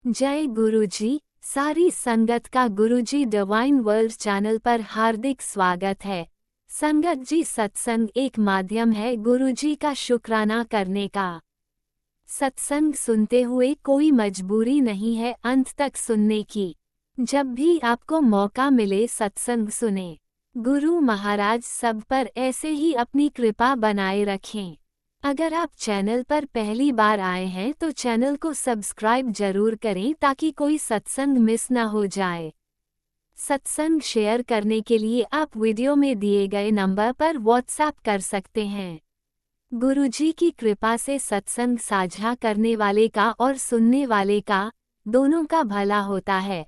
जय गुरुजी। सारी संगत का गुरुजी डिवाइन वर्ल्ड चैनल पर हार्दिक स्वागत है। संगत जी, सत्संग एक माध्यम है गुरुजी का शुक्राना करने का। सत्संग सुनते हुए कोई मजबूरी नहीं है अंत तक सुनने की। जब भी आपको मौका मिले सत्संग सुने। गुरु महाराज सब पर ऐसे ही अपनी कृपा बनाए रखें। अगर आप चैनल पर पहली बार आए हैं तो चैनल को सब्सक्राइब जरूर करें ताकि कोई सत्संग मिस न हो जाए। सत्संग शेयर करने के लिए आप वीडियो में दिए गए नंबर पर व्हाट्सएप कर सकते हैं। गुरुजी की कृपा से सत्संग साझा करने वाले का और सुनने वाले का, दोनों का भला होता है।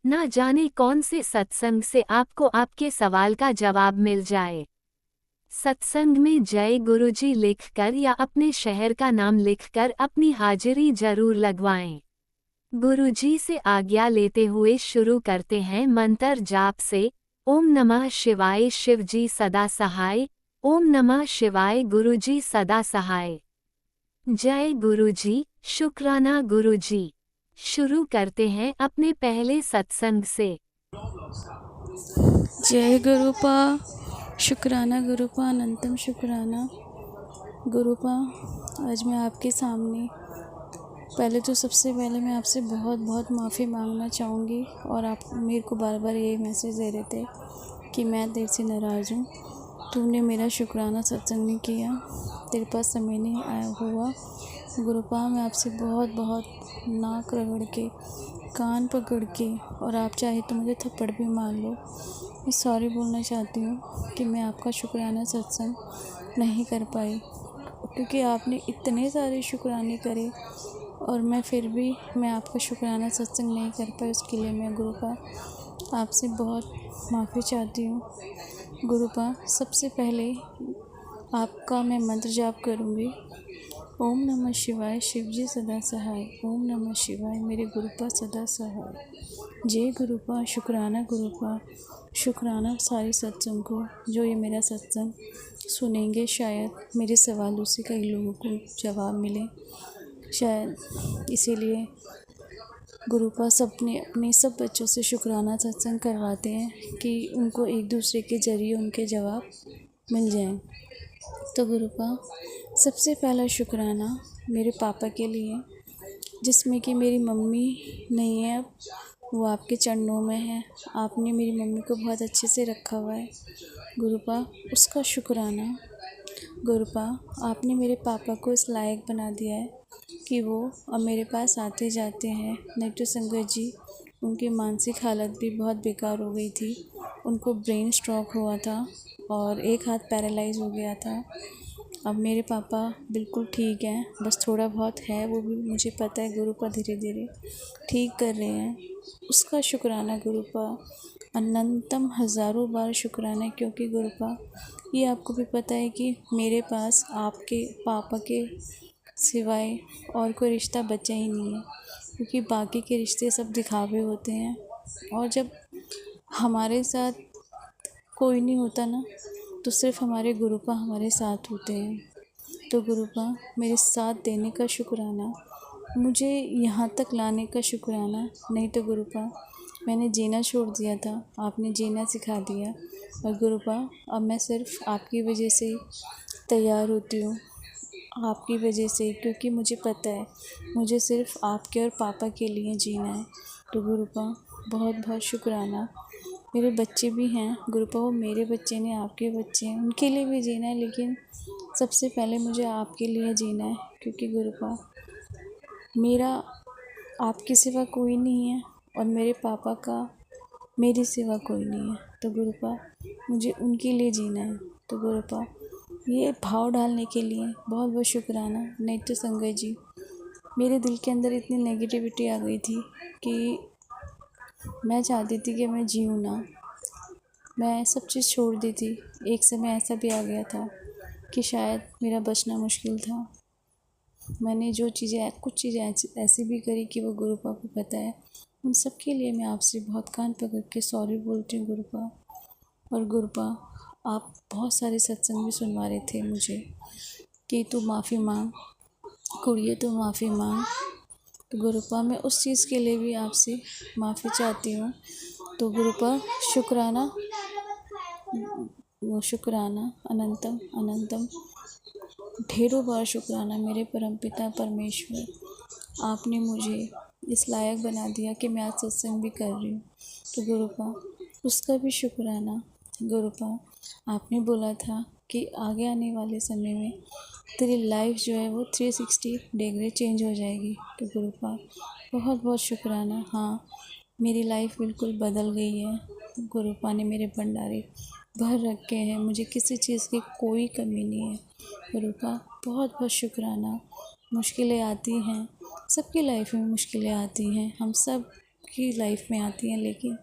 ना जाने कौन से सत्संग से आपको आपके सवाल का जवाब मिल जाए। सत्संग में जय गुरुजी लिखकर या अपने शहर का नाम लिखकर अपनी हाजिरी जरूर लगवाएं। गुरुजी से आज्ञा लेते हुए शुरू करते हैं मंत्र जाप से। ओम नमः शिवाय शिवजी सदा सहाय। ओम नमः शिवाय गुरुजी सदा सहाय। जय गुरुजी, शुक्राना गुरुजी। शुरू करते हैं अपने पहले सत्संग से। जय गुरुपा, शुक्राना गुरुपा, अनंतम शुक्राना गुरुपा। आज मैं आपके सामने पहले तो सबसे पहले मैं आपसे बहुत बहुत माफ़ी मांगना चाहूँगी। और आप मेरे को बार बार यही मैसेज दे रहे थे कि मैं तेरे से नाराज़ हूँ, तुमने मेरा शुक्राना सत्संग नहीं किया, तेरे पास समय नहीं आया हुआ। गुरुपा, मैं आपसे बहुत बहुत नाक रगड़ के, कान पकड़ के, और आप चाहे तो मुझे थप्पड़ भी मार लो, मैं सॉरी बोलना चाहती हूँ कि मैं आपका शुक्राना सत्संग नहीं कर पाई। क्योंकि आपने इतने सारे शुक्राने करे और मैं आपका शुक्राना सत्संग नहीं कर पाई। उसके लिए मैं गुरुपा आपसे बहुत माफ़ी चाहती हूँ। गुरुपा, सबसे पहले आपका मैं मंत्र जाप करूँगी। ओम नमः शिवाय शिवजी सदा सहाय। ओम नमः शिवाय मेरे गुरुपा सदा सहाय। जय गुरुपा, शुक्राना गुरुपा, शुक्राना सारे सत्संग को जो ये मेरा सत्संग सुनेंगे। शायद मेरे सवालों से कई लोगों को जवाब मिले, शायद इसीलिए गुरुपा सबने अपने सब बच्चों से शुक्राना सत्संग करवाते हैं कि उनको एक दूसरे के ज़रिए उनके जवाब मिल जाएं। तो गुरुपा, सबसे पहला शुक्राना मेरे पापा के लिए, जिसमें कि मेरी मम्मी नहीं है अब, वो आपके चरणों में है। आपने मेरी मम्मी को बहुत अच्छे से रखा हुआ है गुरुपा, उसका शुक्राना। गुरुपा, आपने मेरे पापा को इस लायक बना दिया है कि वो अब मेरे पास आते जाते हैं। नहीं तो संगत जी, उनकी मानसिक हालत भी बहुत बेकार हो गई थी। उनको ब्रेन स्ट्रोक हुआ था और एक हाथ पैरालाइज हो गया था। अब मेरे पापा बिल्कुल ठीक हैं, बस थोड़ा बहुत है, वो भी मुझे पता है गुरुपा धीरे धीरे ठीक कर रहे हैं। उसका शुक्राना गुरुपा, अनंतम हज़ारों बार शुक्राना। क्योंकि गुरुपा, ये आपको भी पता है कि मेरे पास आपके पापा के सिवाय और कोई रिश्ता बचा ही नहीं है। क्योंकि बाकी के रिश्ते सब दिखावे होते हैं, और जब हमारे साथ कोई नहीं होता ना, तो सिर्फ हमारे गुरुपा हमारे साथ होते हैं। तो गुरुपा, मेरे साथ देने का शुक्राना, मुझे यहाँ तक लाने का शुक्राना। नहीं तो गुरुपा, मैंने जीना छोड़ दिया था, आपने जीना सिखा दिया। और गुरुपा, अब मैं सिर्फ आपकी वजह से तैयार होती हूँ, आपकी वजह से, क्योंकि मुझे पता है मुझे सिर्फ आपके और पापा के लिए जीना है। तो गुरुपा, बहुत बहुत शुक्राना। मेरे बच्चे भी हैं गुरुपा, वो मेरे बच्चे नहीं, आपके बच्चे हैं, उनके लिए भी जीना है, लेकिन सबसे पहले मुझे आपके लिए जीना है। क्योंकि गुरुपा, मेरा आपके सिवा कोई नहीं है और मेरे पापा का मेरे सिवा कोई नहीं है। तो गुरुपा, मुझे उनके लिए जीना है। तो गुरुपा, ये भाव डालने के लिए बहुत बहुत शुक्राना। नहीं तो संगत जी, मेरे दिल के अंदर इतनी नेगेटिविटी आ गई थी कि मैं चाहती थी कि मैं जीऊँ ना, मैं सब चीज़ छोड़ दी थी। एक समय ऐसा भी आ गया था कि शायद मेरा बचना मुश्किल था। मैंने जो चीज़ें कुछ चीज़ें ऐसी भी करी कि वो गुरुपा को पता है। उन सब के लिए मैं आपसे बहुत कान पकड़ के सॉरी बोलती हूँ गुरुपा। और गुरुपा, आप बहुत सारे सत्संग भी सुनवा रहे थे मुझे कि तू माफ़ी मांग कुड़िए, तू माफ़ी मांग। तो गुरुपा मैं उस चीज़ के लिए भी आपसे माफ़ी चाहती हूँ। तो गुरुपा शुक्राना, वो शुक्राना अनंतम अनंतम, ढेरों बार शुक्राना मेरे परमपिता परमेश्वर। आपने मुझे इस लायक बना दिया कि मैं आज सत्संग भी कर रही हूँ। तो गुरुपा उसका भी शुक्राना। गुरुपा आपने बोला था कि आगे आने वाले समय में तेरी लाइफ जो है वो 360 डिग्री चेंज हो जाएगी। तो गुरुपा बहुत बहुत शुक्राना। हाँ, मेरी लाइफ बिल्कुल बदल गई है। गुरुपा ने मेरे भंडारे भर रखे हैं, मुझे किसी चीज़ की कोई कमी नहीं है। गुरुपा बहुत बहुत शुक्राना। मुश्किलें आती हैं, सबकी लाइफ में मुश्किलें आती हैं, हम सब की लाइफ में आती हैं, लेकिन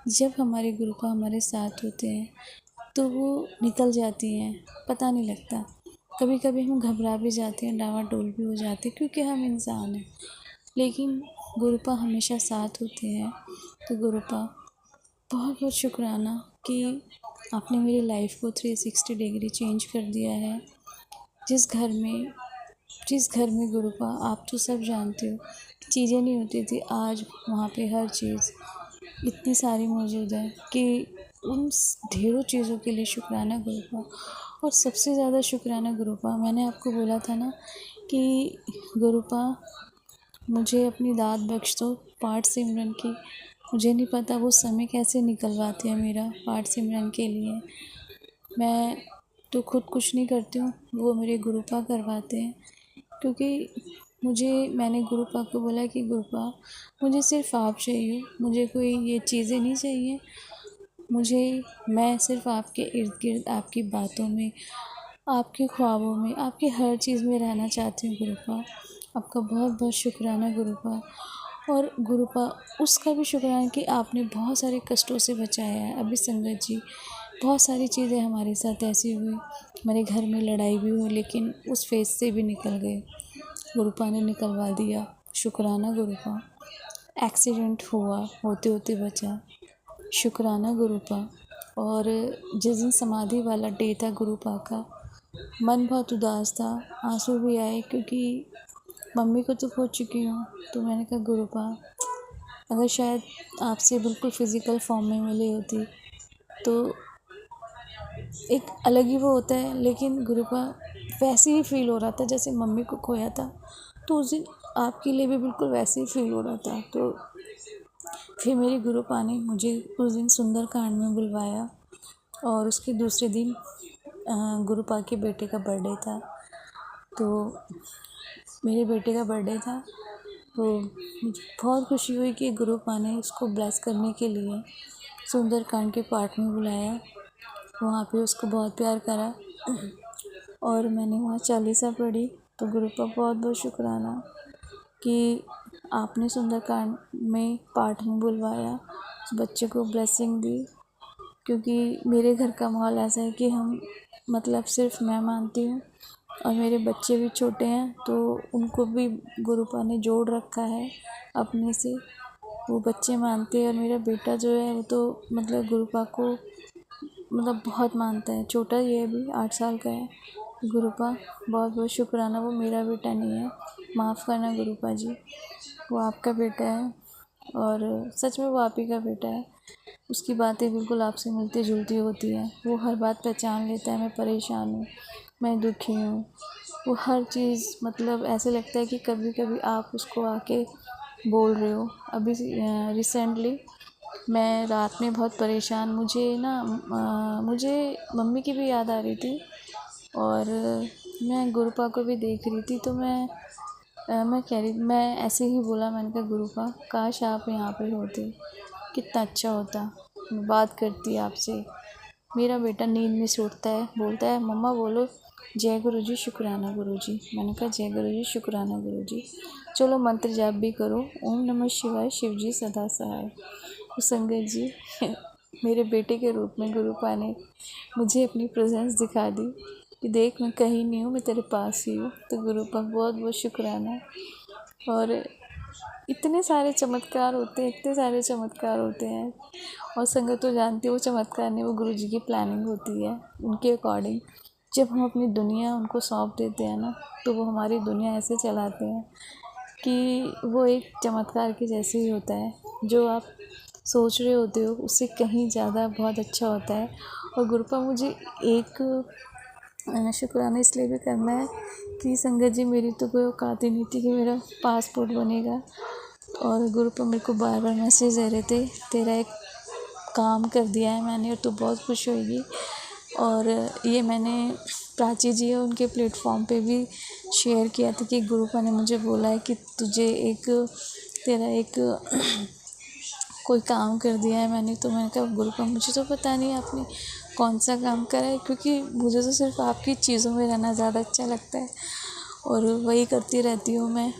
जब हमारे गुरुपा हमारे साथ होते हैं तो वो निकल जाती हैं, पता नहीं लगता। कभी कभी हम घबरा भी जाते हैं, डावाडोल भी हो जाते हैं, क्योंकि हम इंसान हैं, लेकिन गुरुपा हमेशा साथ होते हैं। तो गुरुपा बहुत बहुत शुक्राना कि आपने मेरी लाइफ को 360 डिग्री चेंज कर दिया है। जिस घर में गुरुपा आप तो सब जानते हो चीज़ें नहीं होती थी, आज वहाँ पे हर चीज़ इतनी सारी मौजूद है कि उन ढेरों चीज़ों के लिए शुक्राना गुरुपा। और सबसे ज़्यादा शुक्राना गुरुपा, मैंने आपको बोला था ना कि गुरुपा मुझे अपनी दात बख्श दो पाठ सिमरन की। मुझे नहीं पता वो समय कैसे निकलवाते हैं मेरा पाठ सिमरन के लिए। मैं तो खुद कुछ नहीं करती हूँ, वो मेरे गुरुपा करवाते हैं। क्योंकि मैंने गुरुपा को बोला कि गुरुपा मुझे सिर्फ़ आप चाहिए, मुझे कोई ये चीज़ें नहीं चाहिए। मैं सिर्फ़ आपके इर्द गिर्द, आपकी बातों में, आपके ख्वाबों में, आपके हर चीज़ में रहना चाहती हूँ गुरुपा। आपका बहुत बहुत शुक्राना गुरुपा। और गुरुपा उसका भी शुक्राना कि आपने बहुत सारे कष्टों से बचाया है। अभी संगत जी, बहुत सारी चीज़ें हमारे साथ ऐसी हुई, हमारे घर में लड़ाई भी हुई, लेकिन उस फेज़ से भी निकल गए, गुरुपा ने निकलवा दिया। शुक्राना गुरुपा। एक्सीडेंट हुआ, होते होते बचा, शुक्राना गुरुपा। और जिस दिन समाधि वाला डे था गुरुपा का, मन बहुत उदास था, आंसू भी आए, क्योंकि मम्मी को तो खो चुकी हूँ। तो मैंने कहा गुरुपा अगर शायद आपसे बिल्कुल फ़िज़िकल फॉर्म में मिली होती तो एक अलग ही वो होता है, लेकिन गुरुपा वैसे ही फ़ील हो रहा था जैसे मम्मी को खोया था। तो उस दिन आपके लिए भी बिल्कुल वैसे ही फ़ील हो रहा था। तो फिर मेरे गुरुपा ने मुझे उस दिन सुंदरकांड में बुलवाया। और उसके दूसरे दिन गुरुपा के बेटे का बर्थडे था। तो मेरे बेटे का बर्थडे था, तो मुझे बहुत खुशी हुई कि गुरुपा ने उसको ब्लेस करने के लिए सुंदरकांड के पाठ में बुलाया। वहाँ पे उसको बहुत प्यार करा और मैंने वहाँ चालीसा पढ़ी। तो गुरुपा बहुत बहुत शुक्राना कि आपने सुंदरकांड में पाठ में बुलवाया, उस बच्चे को ब्लेसिंग दी। क्योंकि मेरे घर का माहौल ऐसा है कि हम मतलब सिर्फ मैं मानती हूँ और मेरे बच्चे भी छोटे हैं, तो उनको भी गुरुपा ने जोड़ रखा है अपने से, वो बच्चे मानते हैं। और मेरा बेटा जो है वो तो मतलब गुरुपा को मतलब बहुत मानता है, छोटा ही है, अभी 8 साल का है। गुरुपा बहुत बहुत शुक्राना, वो मेरा बेटा नहीं है, माफ़ करना गुरुपा जी, वो आपका बेटा है। और सच में वो आप ही का बेटा है। उसकी बातें बिल्कुल आपसे मिलती जुलती होती हैं, वो हर बात पहचान लेता है। मैं परेशान हूँ, मैं दुखी हूँ, वो हर चीज़ मतलब ऐसे लगता है कि कभी कभी आप उसको आके बोल रहे हो। अभी रिसेंटली मैं रात में बहुत परेशान, मुझे मम्मी की भी याद आ रही थी और मैं गुरुपा को भी देख रही थी। तो मैं ऐसे ही बोला, मैंने कहा गुरुपा काश आप यहाँ पे होते, कितना अच्छा होता, मैं बात करती आपसे। मेरा बेटा नींद में से उठता है, बोलता है मम्मा बोलो जय गुरु जी शुक्राना गुरु जी। मैंने कहा जय गुरु जी शुक्राना गुरु जी, चलो मंत्र जाप भी करो, ओम नमः शिवाय, शिव जी सदा सहाय। तो संगत जी मेरे बेटे के रूप में गुरुपा ने मुझे अपनी प्रेजेंस दिखा दी कि देख मैं कहीं नहीं हूँ, मैं तेरे पास ही हूँ। तो गुरुपा बहुत बहुत शुक्राना। और इतने सारे चमत्कार होते हैं, इतने सारे चमत्कार होते हैं। और संगत तो जानती है वो चमत्कार नहीं, वो गुरु जी की प्लानिंग होती है, उनके अकॉर्डिंग। जब हम अपनी दुनिया उनको सौंप देते हैं ना, तो वो हमारी दुनिया ऐसे चलाते हैं कि वो एक चमत्कार के जैसे ही होता है। जो आप सोच रहे होते हो उससे कहीं ज़्यादा बहुत अच्छा होता है। और गुरुपा मुझे एक शुक्राना इसलिए भी करना है कि संगत जी मेरी तो कोई औकात ही नहीं थी कि मेरा पासपोर्ट बनेगा। और गुरुपा मेरे को बार बार मैसेज दे रहे थे, तेरा एक काम कर दिया है मैंने और तू बहुत खुश होएगी। और ये मैंने प्राची जी है उनके प्लेटफॉर्म पे भी शेयर किया था कि गुरुपा ने मुझे बोला है कि तुझे तेरा एक कोई काम कर दिया है मैंने। तो मैंने कहा गुरुपा मुझे तो पता नहीं आपने कौन सा काम करा है, क्योंकि मुझे तो सिर्फ आपकी चीज़ों में रहना ज़्यादा अच्छा लगता है और वही करती रहती हूँ मैं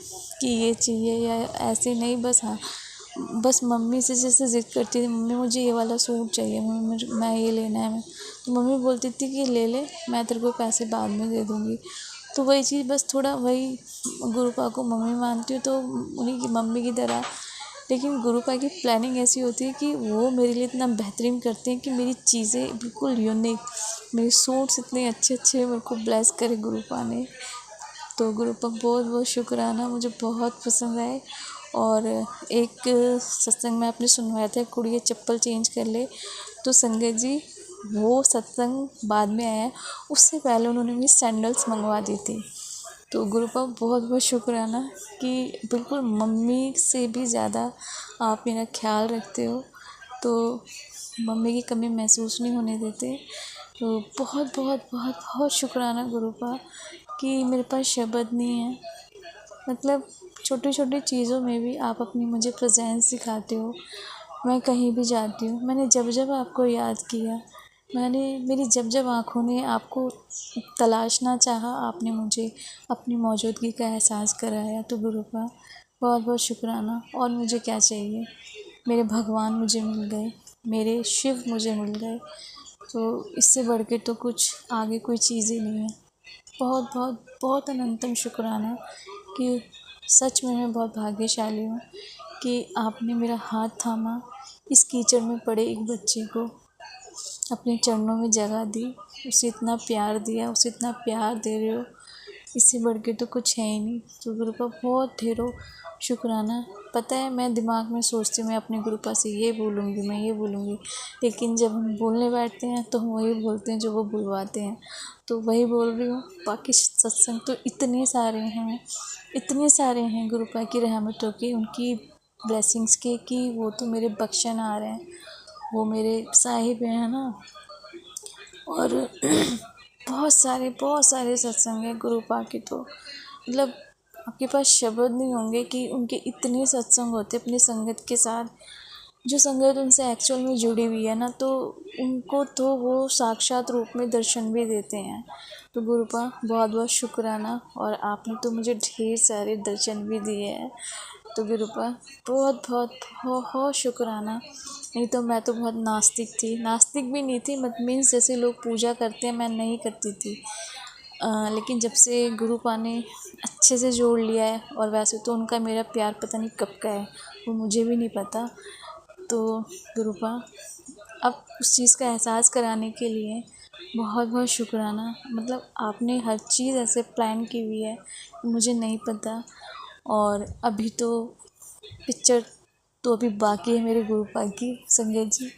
कि ये चाहिए या ऐसे नहीं। बस हाँ, बस मम्मी से जैसे ज़िद करती थी, मम्मी मुझे ये वाला सूट चाहिए, मम्मी मैं ये लेना है। तो मम्मी बोलती थी कि ले ले, मैं तेरे को पैसे बाद में दे दूँगी। तो वही चीज़ बस थोड़ा वही गुरुपा को मम्मी मानती हूँ तो उन्हीं की मम्मी की तरह। लेकिन गुरुपा की प्लानिंग ऐसी होती है कि वो मेरे लिए इतना बेहतरीन करते हैं कि मेरी चीज़ें बिल्कुल यूनिक, मेरे सूट्स इतने अच्छे अच्छे मेरे को ब्लेस करे गुरुपा ने। तो गुरुपा बहुत बहुत शुक्राना, मुझे बहुत पसंद आए। और एक सत्संग में आपने सुनवाया था कुड़िए चप्पल चेंज कर ले, तो संगत जी वो सत्संग बाद में आया, उससे पहले उन्होंने मेरी सैंडल्स मंगवा दी थी। तो गुरुपा बहुत बहुत शुक्राना कि बिल्कुल मम्मी से भी ज़्यादा आप मेरा ख्याल रखते हो, तो मम्मी की कमी महसूस नहीं होने देते। तो बहुत बहुत बहुत बहुत शुक्राना गुरुपा कि मेरे पास शब्द नहीं है। मतलब छोटी छोटी चीज़ों में भी आप अपनी मुझे प्रेजेंस दिखाते हो। मैं कहीं भी जाती हूँ, मैंने जब जब आपको याद किया, मेरी जब जब आँखों ने आपको तलाशना चाहा, आपने मुझे अपनी मौजूदगी का एहसास कराया। तो गुरुपा बहुत बहुत शुक्राना। और मुझे क्या चाहिए, मेरे भगवान मुझे मिल गए, मेरे शिव मुझे मिल गए, तो इससे बढ़ के तो कुछ आगे कोई चीज़ ही नहीं है। बहुत बहुत बहुत अनंतम शुक्राना कि सच में मैं बहुत भाग्यशाली हूँ कि आपने मेरा हाथ थामा, इस कीचड़ में पड़े एक बच्चे को अपने चरणों में जगह दी, उसे इतना प्यार दिया, उसे इतना प्यार दे रहे हो, इससे बढ़ के तो कुछ है ही नहीं। तो गुरुपा बहुत ढेरों शुक्राना। पता है मैं दिमाग में सोचती हूँ मैं अपने गुरुपा से ये बोलूँगी, मैं ये बोलूँगी, लेकिन जब हम बोलने बैठते हैं तो हम वही बोलते हैं जो वो बुलवाते हैं। तो वही बोल रही हूँ। बाकी सत्संग तो इतने सारे हैं, इतने सारे हैं गुरुपा की रहमतों के, उनकी ब्लेसिंग्स के, कि वो तो मेरे बख्शन आ रहे हैं, वो मेरे साहिब हैं ना। और बहुत सारे सत्संग हैं गुरुपा के, तो मतलब आपके पास शब्द नहीं होंगे कि उनके इतने सत्संग होते अपनी संगत के साथ। जो संगत उनसे एक्चुअल में जुड़ी हुई है ना, तो उनको तो वो साक्षात रूप में दर्शन भी देते हैं। तो गुरुपा बहुत बहुत शुक्राना, और आपने तो मुझे ढेर सारे दर्शन भी दिए हैं। तो गुरुपा बहुत बहुत बहुत शुक्राना। नहीं तो मैं तो बहुत नास्तिक थी, नास्तिक भी नहीं थी, मत मीन्स जैसे लोग पूजा करते हैं मैं नहीं करती थी। लेकिन जब से गुरुपा ने अच्छे से जोड़ लिया है, और वैसे तो उनका मेरा प्यार पता नहीं कब का है, वो मुझे भी नहीं पता। तो गुरुपा अब उस चीज़ का एहसास कराने के लिए बहुत बहुत शुक्राना। मतलब आपने हर चीज़ ऐसे प्लान की हुई है, मुझे नहीं पता। और अभी तो पिक्चर तो अभी बाकी है मेरे गुरुपा की, संजय जी,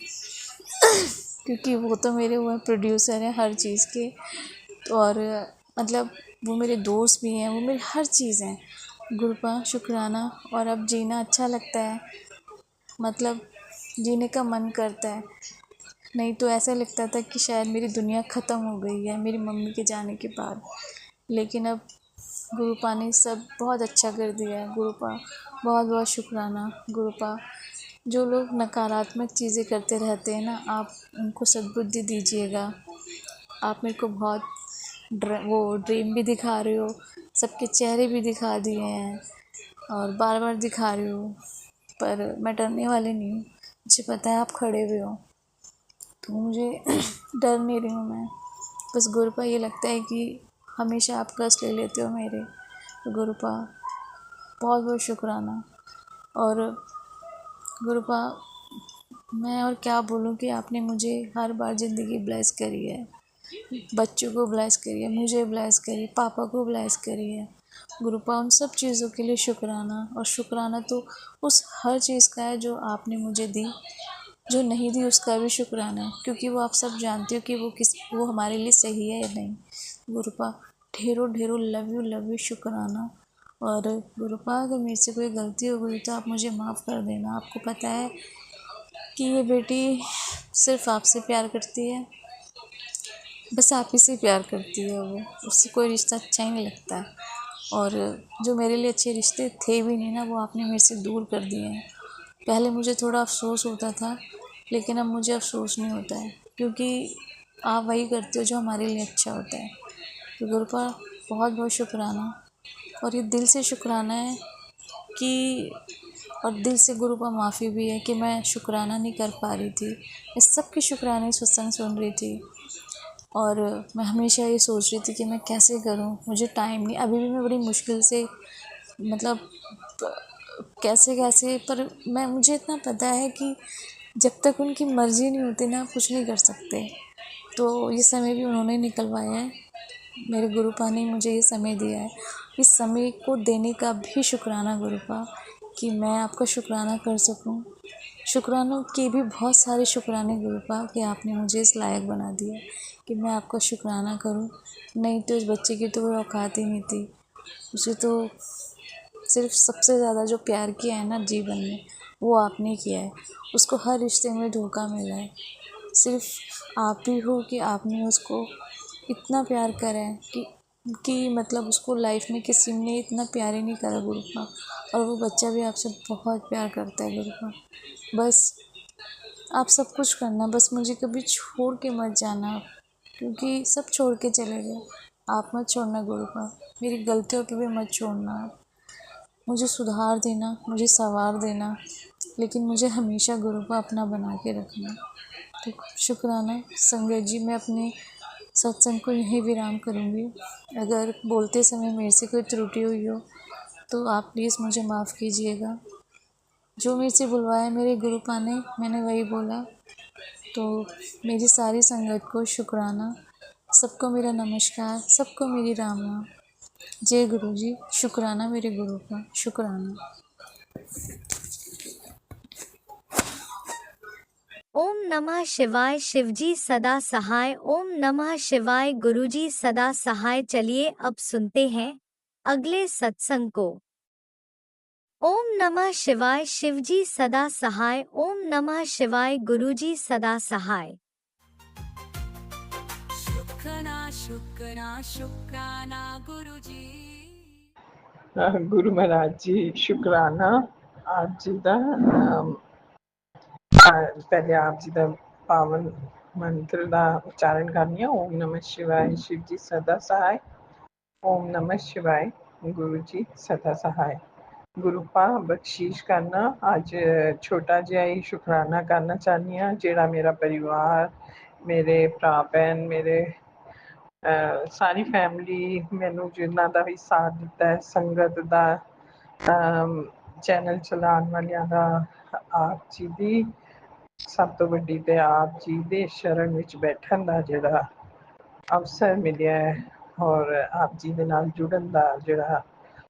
क्योंकि वो तो मेरे वो प्रोड्यूसर हैं हर चीज़ के। और मतलब वो मेरे दोस्त भी हैं, वो मेरी हर चीज़ हैं। गुरुपा शुक्राना। और अब जीना अच्छा लगता है, मतलब जीने का मन करता है। नहीं तो ऐसा लगता था कि शायद मेरी दुनिया ख़त्म हो गई है मेरी मम्मी के जाने के बाद। लेकिन अब गुरुपा ने सब बहुत अच्छा कर दिया है। गुरुपा बहुत बहुत शुक्राना। गुरुपा जो लोग नकारात्मक चीज़ें करते रहते हैं ना, आप उनको सद्बुद्धि दीजिएगा। आप मेरे को बहुत वो ड्रीम भी दिखा रहे हो, सबके चेहरे भी दिखा दिए हैं, और बार बार दिखा रहे हो, पर मैं डरने वाली नहीं हूँ, मुझे पता है आप खड़े हुए हो, तो मुझे डर नहीं रही हूँ मैं। बस गुरुपा ये लगता है कि हमेशा आप कष्ट ले लेते हो मेरे। तो गुरुपा बहुत बहुत शुक्राना। और गुरुपा मैं और क्या बोलूँ कि आपने मुझे हर बार ज़िंदगी ब्लेस करी है, बच्चों को ब्लेस करी है, मुझे ब्लेस करी, पापा को ब्लेस करी है। गुरुपा उन सब चीज़ों के लिए शुक्राना, और शुक्राना तो उस हर चीज़ का है जो आपने मुझे दी, जो नहीं दी उसका भी शुक्राना है, क्योंकि वो आप सब जानते हो कि वो हमारे लिए सही है या नहीं। गुरुपा ढेरों ढेरों लव यू शुक्राना। और गुरुपा अगर मेरे से कोई गलती हो गई तो आप मुझे माफ़ कर देना। आपको पता है कि ये बेटी सिर्फ़ आपसे प्यार करती है, बस आप ही से प्यार करती है, वो उससे कोई रिश्ता अच्छा ही नहीं लगता है। और जो मेरे लिए अच्छे रिश्ते थे भी नहीं ना, वो आपने मेरे से दूर कर दिए हैं। पहले मुझे थोड़ा अफसोस होता था, लेकिन अब मुझे अफसोस नहीं होता है, क्योंकि आप वही करते हो जो हमारे लिए अच्छा होता है। तो गुरुपा बहुत बहुत शुक्राना, और ये दिल से शुक्राना है कि, और दिल से गुरुपा माफ़ी भी है कि मैं शुक्राना नहीं कर पा रही थी। मैं सबके शुक्राने सत्संग सुन रही थी, और मैं हमेशा ये सोच रही थी कि मैं कैसे करूं, मुझे टाइम नहीं, अभी भी मैं बड़ी मुश्किल से, मतलब कैसे कैसे, पर मुझे इतना पता है कि जब तक उनकी मर्ज़ी नहीं होती ना, कुछ नहीं कर सकते। तो ये समय भी उन्होंने निकलवाया है, मेरे गुरुपा ने मुझे ये समय दिया है। इस समय को देने का भी शुक्राना गुरुपा, कि मैं आपका शुक्राना कर सकूं। शुक्रानों के भी बहुत सारे शुक्राने गुरुपा, कि आपने मुझे इस लायक बना दिया कि मैं आपका शुक्राना करूं। नहीं तो इस बच्चे की तो कोई औकात ही नहीं थी। उसे तो सिर्फ सबसे ज़्यादा जो प्यार किया है ना जीवन में, वो आपने किया है। उसको हर रिश्ते में धोखा मिला है, सिर्फ आप ही हो कि आपने उसको इतना प्यार करा है कि मतलब उसको लाइफ में किसी ने इतना प्यार ही नहीं करा गुरुपा। और वो बच्चा भी आपसे बहुत प्यार करता है गुरुपा। बस आप सब कुछ करना, बस मुझे कभी छोड़ के मत जाना आप, क्योंकि सब छोड़ के चले गए। आप मत छोड़ना गुरुपा, मेरी गलतियों पे भी मत छोड़ना आप। मुझे सुधार देना, मुझे संवार देना, लेकिन मुझे हमेशा गुरुपा अपना बना के रखना। तो शुक्राना संगत जी, मैं अपने सत्संग को यहीं विराम करूँगी। अगर बोलते समय मेरे से कोई त्रुटि हुई हो तो आप प्लीज़ मुझे माफ़ कीजिएगा। जो मेरे से बुलवाया मेरे गुरुपा ने, मैंने वही बोला। तो मेरी सारी संगत को शुक्राना, सबको मेरा नमस्कार, सबको मेरी राम राम। जय गुरु जी। शुक्राना मेरे गुरु का, शुक्राना। ओम नमः शिवाय। शिवजी सदा सहाय। ओम नमः शिवाय। गुरुजी सदा सहाय। चलिए अब सुनते हैं अगले सत्संग को। ओम नमः शिवाय। शिवजी सदा सहाय। ओम नमः शिवाय। गुरुजी सदा सहाय। शुक्राना शुक्राना शुक्राना गुरुजी। गुरु महाराज जी शुक्राना। आप जी का पहले आप जी का पावन मंत्र का उच्चारण करनी है। ओम नमः शिवाय। शिव जी सदा सहाय। ओम नमः शिवाय। गुरु जी सदा सहाय। गुरुपा बख्शीश करना। अज छोटा जिहा ही शुकराना करना चाहनी हाँ, जेड़ा मेरा परिवार, मेरे भरा भैन, मेरे सारी फैमिली मैनू जिन्हों का भी साथ दिता है, संगत का, चैनल चलाने वालियां दा, आप जी दी सब तो वड्डी ते आप जी दे शरण विच बैठन दा जिहड़ा अवसर मिलिया है, और आप जी दे नाल जुड़न दा जिहड़ा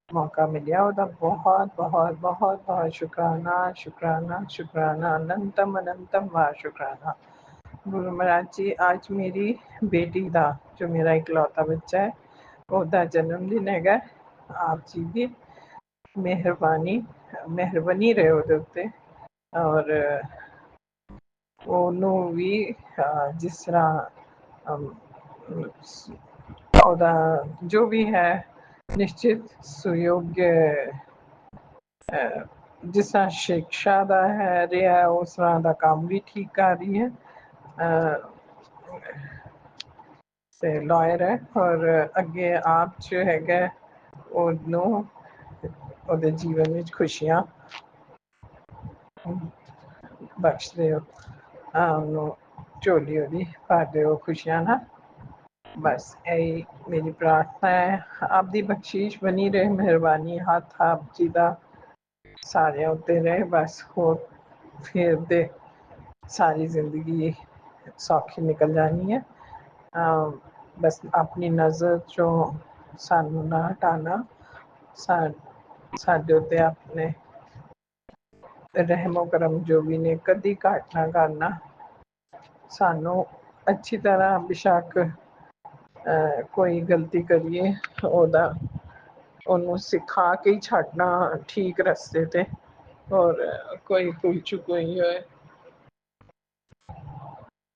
मौका मिलिया, ਉਹਦਾ बहुत बहुत बहुत बहुत शुक्राना शुक्राना शुक्राना, अनंतम अनंतम वार शुक्राना। गुरु महाराज जी, आज मेरी बेटी का, जो मेरा इकलौता बच्चा है, ਉਹਦਾ जन्मदिन हैगा। आप जी की ਮਿਹਰਬਾਨੀ ਰਹੇ ਉਹਦੇ ਉੱਤੇ, ਔਰ ਉਹਨੂੰ ਵੀ ਜਿਸ ਤਰ੍ਹਾਂ ਉਹਦਾ ਜੋ ਵੀ ਹੈ ਨਿਸ਼ਚਿਤ ਸੁਯੋग्य ਜਿਸ ਤਰ੍ਹਾਂ शिक्षा ਦਾ ਹੈ ਰਿਹਾ, ਉਸ ਤਰ੍ਹਾਂ ਦਾ ਕੰਮ ਵੀ ਠੀਕ ਕਰ ਰਹੀ ਹੈ। ਤੇ ਲਾਇਰ ਹੈ, ਔਰ ਅੱਗੇ ਆਪ ਜੋ ਹੈਗਾ ਉਹਨੂੰ ਉਹਦੇ ਜੀਵਨ ਵਿੱਚ ਖੁਸ਼ੀਆਂ ਬਖਸ਼ ਦਿਓ, ਉਹਨੂੰ ਝੋਲੀ ਉਹਦੀ ਭਰ ਦਿਓ ਖੁਸ਼ੀਆਂ ਨਾਲ। बस यही मेरी प्रार्थना है। आपकी बख्शीश बनी रहे, मेहरबानी हाथ आप जी का सारे उत्ते रहे, बस होर फिर दे सारी जिंदगी सौखी निकल जानी है। बस अपनी नज़र चो सानू ना हटाना, ਸਾਡੇ ਉੱਤੇ ਆਪਣੇ ਰਹਿਮੋ ਕਰਮ ਜੋ ਵੀ ਨੇ ਕਦੀ ਘੱਟ ਨਾ ਕਰਨਾ। ਸਾਨੂੰ ਅੱਛੀ ਤਰ੍ਹਾਂ ਬੇਸ਼ੱਕ ਕੋਈ ਗਲਤੀ ਕਰੀਏ ਉਹਨੂੰ ਸਿਖਾ ਕੇ ਹੀ ਛੱਡਣਾ ਠੀਕ ਰਸਤੇ ਤੇ। ਔਰ ਕੋਈ ਭੁੱਲ ਚੁੱਕ ਹੋਈ ਹੋਏ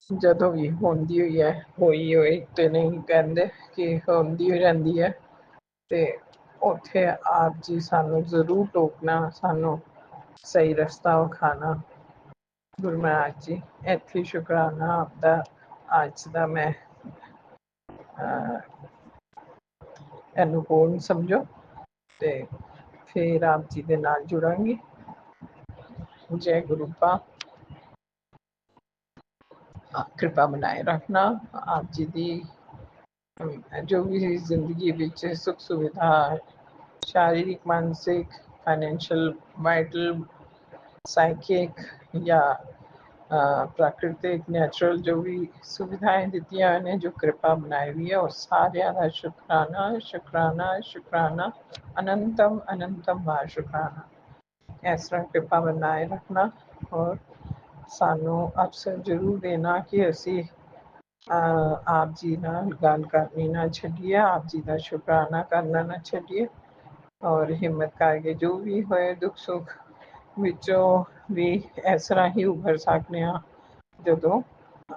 ਜਦੋਂ ਵੀ ਹੁੰਦੀ ਹੋਈ ਤੇ ਨਹੀਂ ਕਹਿੰਦੇ ਕਿ ਹੁੰਦੀ ਹੋ ਜਾਂਦੀ ਹੈ। ਤੇ ਉੱਥੇ ਆਪ ਜੀ ਸਾਨੂੰ ਜ਼ਰੂਰ ਟੋਕਣਾ, ਸਾਨੂੰ ਸਹੀ ਰਸਤਾ ਵਿਖਾਣਾ। ਗੁਰੂ ਮਹਾਰਾਜ ਜੀ ਇੱਥੇ ਸ਼ੁਕਰਾਨਾ ਆਪਦਾ ਅੱਜ ਦਾ ਮੈਂ ਇਹਨੂੰ ਪੂਰਨ ਸਮਝੋ ਤੇ ਫਿਰ ਆਪ ਜੀ ਦੇ ਨਾਲ ਜੁੜਾਂਗੀ। ਜੈ ਗੁਰੂ ਪਾ ਕਿਰਪਾ ਬਣਾਏ ਰੱਖਣਾ। ਆਪ ਜੀ ਦੀ ਜੋ ਵੀ ਜ਼ਿੰਦਗੀ ਵਿੱਚ ਸੁੱਖ ਸੁਵਿਧਾ, शारीरिक, मानसिक, फाइनेंशियल, वाइटल, साइकिक या प्राकृतिक नैचुरल जो भी सुविधाएं ਦਿੱਤੀਆਂ ਨੇ, ਜੋ ਕਿਰਪਾ ਬਣਾਈ ਹੋਈ ਹੈ, ਉਹ ਸਾਰਿਆਂ ਦਾ ਸ਼ੁਕਰਾਨਾ ਸ਼ੁਕਰਾਨਾ ਸ਼ੁਕਰਾਨਾ ਅਨੰਤਮ ਅਨੰਤਮ ਵਾਰ ਸ਼ੁਕਰਾਨਾ। ਇਸ ਤਰ੍ਹਾਂ ਕਿਰਪਾ ਬਣਾਏ ਰੱਖਣਾ ਔਰ ਸਾਨੂੰ ਅਵਸਰ ਜ਼ਰੂਰ ਦੇਣਾ ਕਿ ਅਸੀਂ ਆਪ ਜੀ ਨਾਲ ਗੱਲ ਕਰਨੀ ਨਾ ਛੱਡੀਏ, ਆਪ ਜੀ ਦਾ ਸ਼ੁਕਰਾਨਾ ਕਰਨਾ ਨਾ ਛੱਡੀਏ। ਔਰ ਹਿੰਮਤ ਕਰਕੇ ਜੋ ਵੀ ਹੋਏ ਦੁੱਖ ਸੁੱਖ ਵਿੱਚੋਂ ਵੀ ਇਸ ਤਰ੍ਹਾਂ ਹੀ ਉੱਭਰ ਸਕਦੇ ਹਾਂ ਜਦੋਂ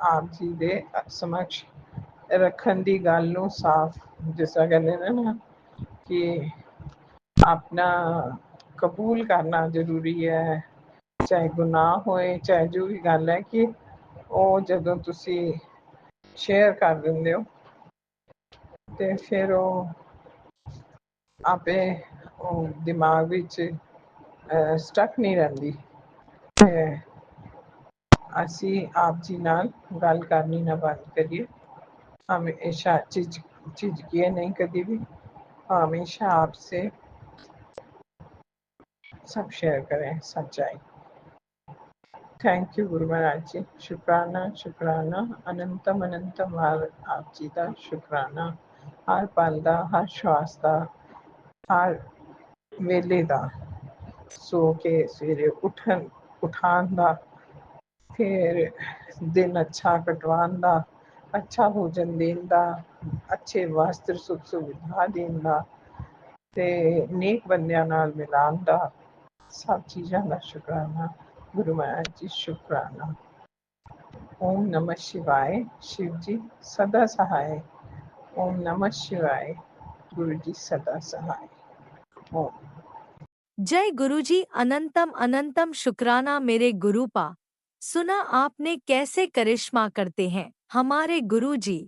ਆਪ ਜੀ ਦੇ ਸਮਕਸ਼ ਰੱਖਣ ਦੀ ਗੱਲ ਨੂੰ ਸਾਫ਼, ਜਿਸ ਤਰ੍ਹਾਂ ਕਹਿੰਦੇ ਨੇ ਨਾ ਕਿ ਆਪਣਾ ਕਬੂਲ ਕਰਨਾ ਜ਼ਰੂਰੀ ਹੈ, ਚਾਹੇ ਗੁਨਾਹ ਹੋਏ, ਚਾਹੇ ਜੋ ਵੀ ਗੱਲ ਹੈ, ਕਿ ਉਹ ਜਦੋਂ ਤੁਸੀਂ ਸ਼ੇਅਰ ਕਰ ਦਿੰਦੇ ਹੋ ਤੇ ਫਿਰ ਉਹ ਆਪੇ ਉਹ ਦਿਮਾਗ ਵਿੱਚ ਸਟਕ ਨਹੀਂ ਰਹਿੰਦੀ। ਅਸੀਂ ਆਪ ਜੀ ਨਾਲ ਗੱਲ ਕਰਨੀ ਨਾ ਬੰਦ ਕਰੀਏ, हमेशा झिझकिए नहीं कभी भी, हमेशा आपसे सब शेयर करें सच्चाई। थैंक यू गुरु महाराज जी। शुक्राना शुक्राना अनंतम अनंतम वार आप जी का शुक्राना। हर पल का, हर श्वास का, हर वेले का, सो के सवेरे उठान का, फिर दिन अच्छा कटवान का, अच्छा भोजन देन का, अच्छे वस्त्र सुख सुविधा देन का, ते नेक बंदियां नाल मिलान का, सब चीज़ों का शुकराना। गुरु महाराज जी शुकराना। ओम नमः शिवाय। शिव जी सदा सहाय। ओम नमः शिवाय। गुरु जी सदा सहाय। ओम। जय गुरुजी। अनंतम अनंतम शुक्राना मेरे गुरुपा। सुना आपने कैसे करिश्मा करते हैं हमारे गुरुजी।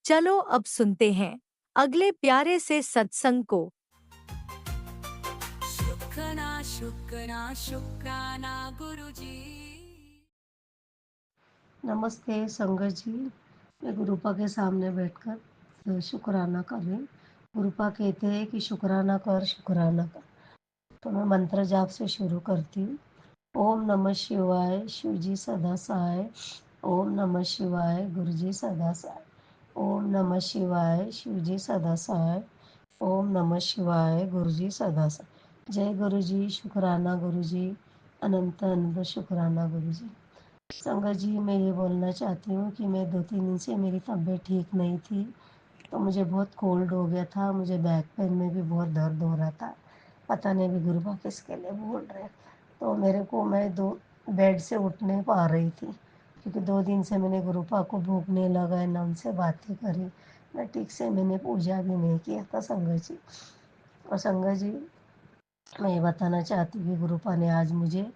चलो अब सुनते हैं अगले प्यारे से सत्संग को। शुक्राना शुक्राना शुक्राना गुरुजी। नमस्ते संगत जी। मैं गुरुपा के सामने बैठकर शुक्राना कर रही हूँ। गुरुपा कहते हैं कि शुक्राना कर शुक्राना कर। तो मैं मंत्र जाप से शुरू करती हूँ। ओम नमः शिवाय। शिव जी सदा सहाय। ओम नमः शिवाय। गुरु जी सदा सहाय। ओम नमः शिवाय। शिव जी सदा सहाय। ओम नमः शिवाय। गुरु जी सदा सहाय। जय गुरु जी। शुक्राना गुरु जी। अनंत अनंत शुक्राना गुरु जी। संगत जी, मैं ये बोलना चाहती हूँ कि मैं 2-3 दिन से मेरी तबीयत ठीक नहीं थी, तो मुझे बहुत कोल्ड हो गया था। मुझे बैक पेन में भी बहुत दर्द हो रहा था। पता नहीं भी गुरुबा किसके लिए बोल रहे हैं। तो मेरे को मैं बेड से उठ नहीं पा रही थी, क्योंकि 2 दिन से मैंने गुरुपा को भूख नहीं लगाए, ना उनसे बातें करी, ना ठीक से मैंने पूजा भी नहीं किया था संगत जी। और संगत जी, मैं ये बताना चाहती हूँ कि गुरुपा ने आज मुझे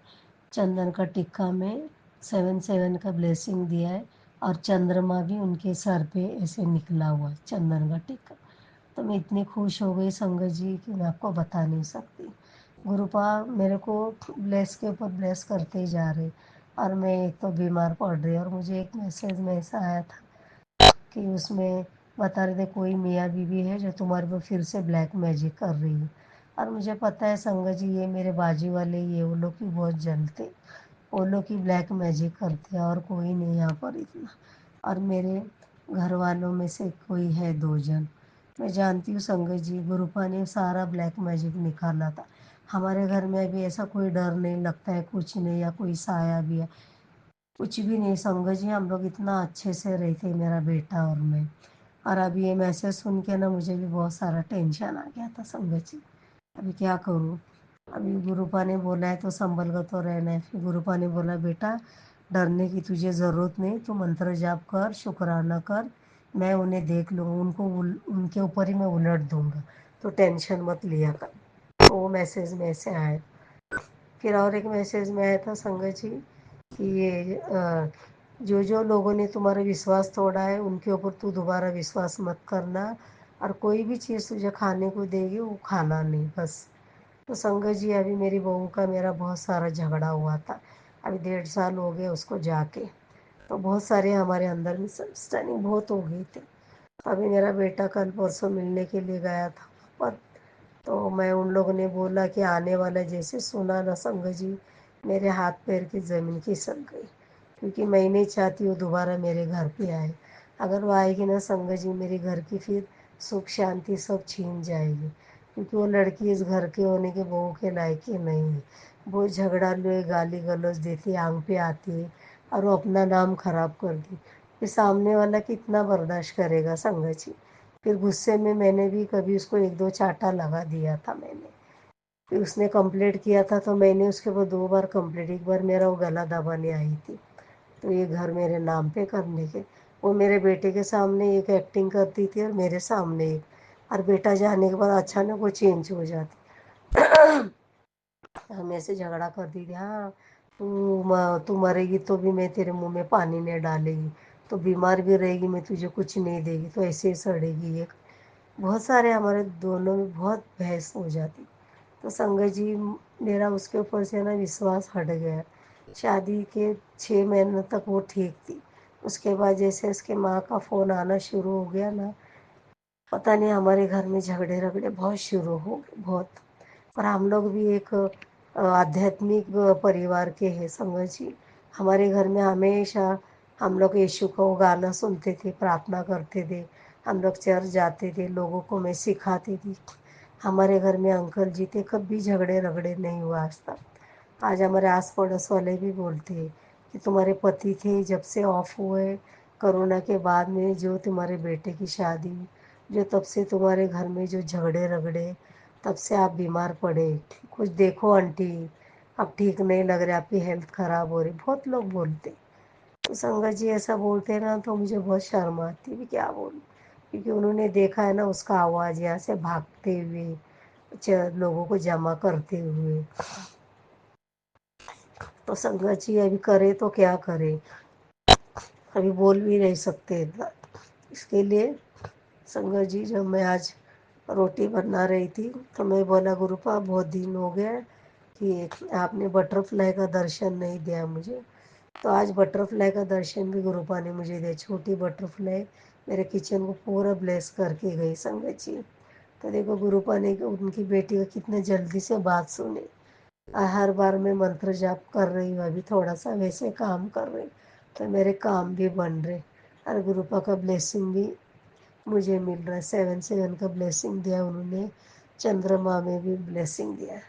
चंदन का टिक्का में 7-7 का ब्लेसिंग दिया है, और चंद्रमा भी उनके सर पे ऐसे निकला हुआ है, चंदन का टिक्का। तो मैं इतनी खुश हो गई संगत जी कि मैं आपको बता नहीं सकती। गुरुपा मेरे को ब्लेस के ऊपर ब्लेस करते ही जा रहे, और मैं एक तो बीमार पड़ रही, और मुझे एक मैसेज में ऐसा आया था कि उसमें बता रहे थे कोई मियाँ बीवी है जो तुम्हारे पर फिर से ब्लैक मैजिक कर रही है। और मुझे पता है संगत जी, ये मेरे बाजू वाले ये वो लोग भी बहुत जलते, वो लोग ही ब्लैक मैजिक करते हैं, और कोई नहीं यहाँ पर इतना। और मेरे घर वालों में से कोई है 2 जन मैं जानती हूँ संगत जी, गुरुपा ने सारा ब्लैक मैजिक निकाला था। हमारे घर में अभी ऐसा कोई डर नहीं लगता है, कुछ नहीं, या कोई साया भी है, कुछ भी नहीं संगत जी। हम लोग इतना अच्छे से रहते, मेरा बेटा और मैं। और अभी ये मैसेज सुन के ना मुझे भी बहुत सारा टेंशन आ गया था संगत जी। अभी क्या करूँ? अभी गुरुपा ने बोला है तो संभल कर तो रहना है। फिर गुरुपा ने बोला बेटा, डरने की तुझे ज़रूरत नहीं, तू मंत्र जाप कर, शुक्राना कर, मैं उन्हें देख लूँगा, उनके ऊपर ही मैं उलट दूँगा, तो टेंशन मत लिया कर। तो वो मैसेज में से आया। फिर और एक मैसेज में आया था संगत जी कि ये जो जो लोगों ने तुम्हारा विश्वास तोड़ा है उनके ऊपर तू दोबारा विश्वास मत करना, और कोई भी चीज़ तुझे खाने को देगी वो खाना नहीं बस। तो संगत जी अभी मेरी बहू का मेरा बहुत सारा झगड़ा हुआ था, अभी 1.5 साल हो गए उसको जाके। तो बहुत सारे हमारे अंदर मिसअंडरस्टैंडिंग बहुत हो गई थी। अभी मेरा बेटा कल परसों मिलने के लिए गया था वहाँ पर, तो मैं उन लोगों ने बोला कि आने वाला, जैसे सुना ना संगत जी, मेरे हाथ पैर की ज़मीन खिसक गई, क्योंकि मैं नहीं चाहती वो दोबारा मेरे घर पे आए। अगर वो आएगी ना संगत जी, मेरे घर की फिर सुख शांति सब छीन जाएगी, क्योंकि वो लड़की इस घर के होने के बहू के लायक ही नहीं है। वो झगड़ालू है, गाली गलौज देती, आंग पे आती है, और वो अपना नाम खराब कर दी। फिर सामने वाला कितना बर्दाश्त करेगा संगत जी? फिर गुस्से में मैंने भी कभी उसको 1-2 चाटा लगा दिया था मैंने। फिर उसने कंप्लेंट किया था तो मैंने उसके ऊपर 2 बार कंप्लेंट, एक बार मेरा वो गला दबाने आई थी, तो ये घर मेरे नाम पे करने के, वो मेरे बेटे के सामने एक एक्टिंग करती थी और मेरे सामने एक, और बेटा जाने के बाद अचानक वो चेंज हो जाती। हमें से झगड़ा करती थी, हाँ तू मरेगी तो भी मैं तेरे मुंह में पानी नहीं डालेगी, तो बीमार भी रहेगी मैं तुझे कुछ नहीं देगी, तो ऐसे ही सड़ेगी ये। बहुत सारे हमारे दोनों में बहुत बहस हो जाती। तो संगत जी मेरा उसके ऊपर से ना विश्वास हट गया। शादी के 6 महीने तक वो ठीक थी, उसके बाद जैसे उसके माँ का फ़ोन आना शुरू हो गया ना, पता नहीं हमारे घर में झगड़े रगड़े बहुत शुरू हो गए, बहुत। पर हम लोग भी एक आध्यात्मिक परिवार के हैं संगत जी। हमारे घर में हमेशा हम लोग यीशु का वो गाना सुनते थे, प्रार्थना करते थे, हम लोग चर्च जाते थे, लोगों को मैं सिखाती थी। हमारे घर में अंकल जी थे, कभी झगड़े रगड़े नहीं हुआ आज तक। आज हमारे आस पड़ोस वाले भी बोलते हैं कि तुम्हारे पति थे, जब से ऑफ हुए कोरोना के बाद में, जो तुम्हारे बेटे की शादी हुई, जो तब से तुम्हारे घर में जो झगड़े रगड़े, तब से आप बीमार पड़े, कुछ देखो आंटी, अब ठीक नहीं लग रहा, आपकी हेल्थ ख़राब हो रही, बहुत लोग बोलते। तो संगत जी ऐसा बोलते हैं ना तो मुझे बहुत शर्म आती है, क्या बोलूं, क्योंकि उन्होंने देखा है ना उसका आवाज़ यहाँ से भागते हुए, लोगों को जमा करते हुए। तो संगत जी अभी करे तो क्या करे, अभी बोल भी नहीं सकते इतना। इसके लिए संगत जी जब मैं आज रोटी बना रही थी तो मैं बोला गुरुपा बहुत दिन हो गया कि आपने बटरफ्लाई का दर्शन नहीं दिया मुझे। तो आज बटरफ्लाई का दर्शन भी गुरुपा ने मुझे दिया, छोटी बटरफ्लाई मेरे किचन को पूरा ब्लेस करके गई संगत जी। तो देखो गुरुपा ने उनकी बेटी को कितने जल्दी से बात सुनी। हर बार मैं मंत्र जाप कर रही हूँ, अभी थोड़ा सा वैसे काम कर रही हूँ, तो मेरे काम भी बन रहे, और गुरुपा का ब्लेसिंग भी मुझे मिल रहा है। 7-7 का ब्लेसिंग दिया उन्होंने, चंद्रमा में भी ब्लेसिंग दिया।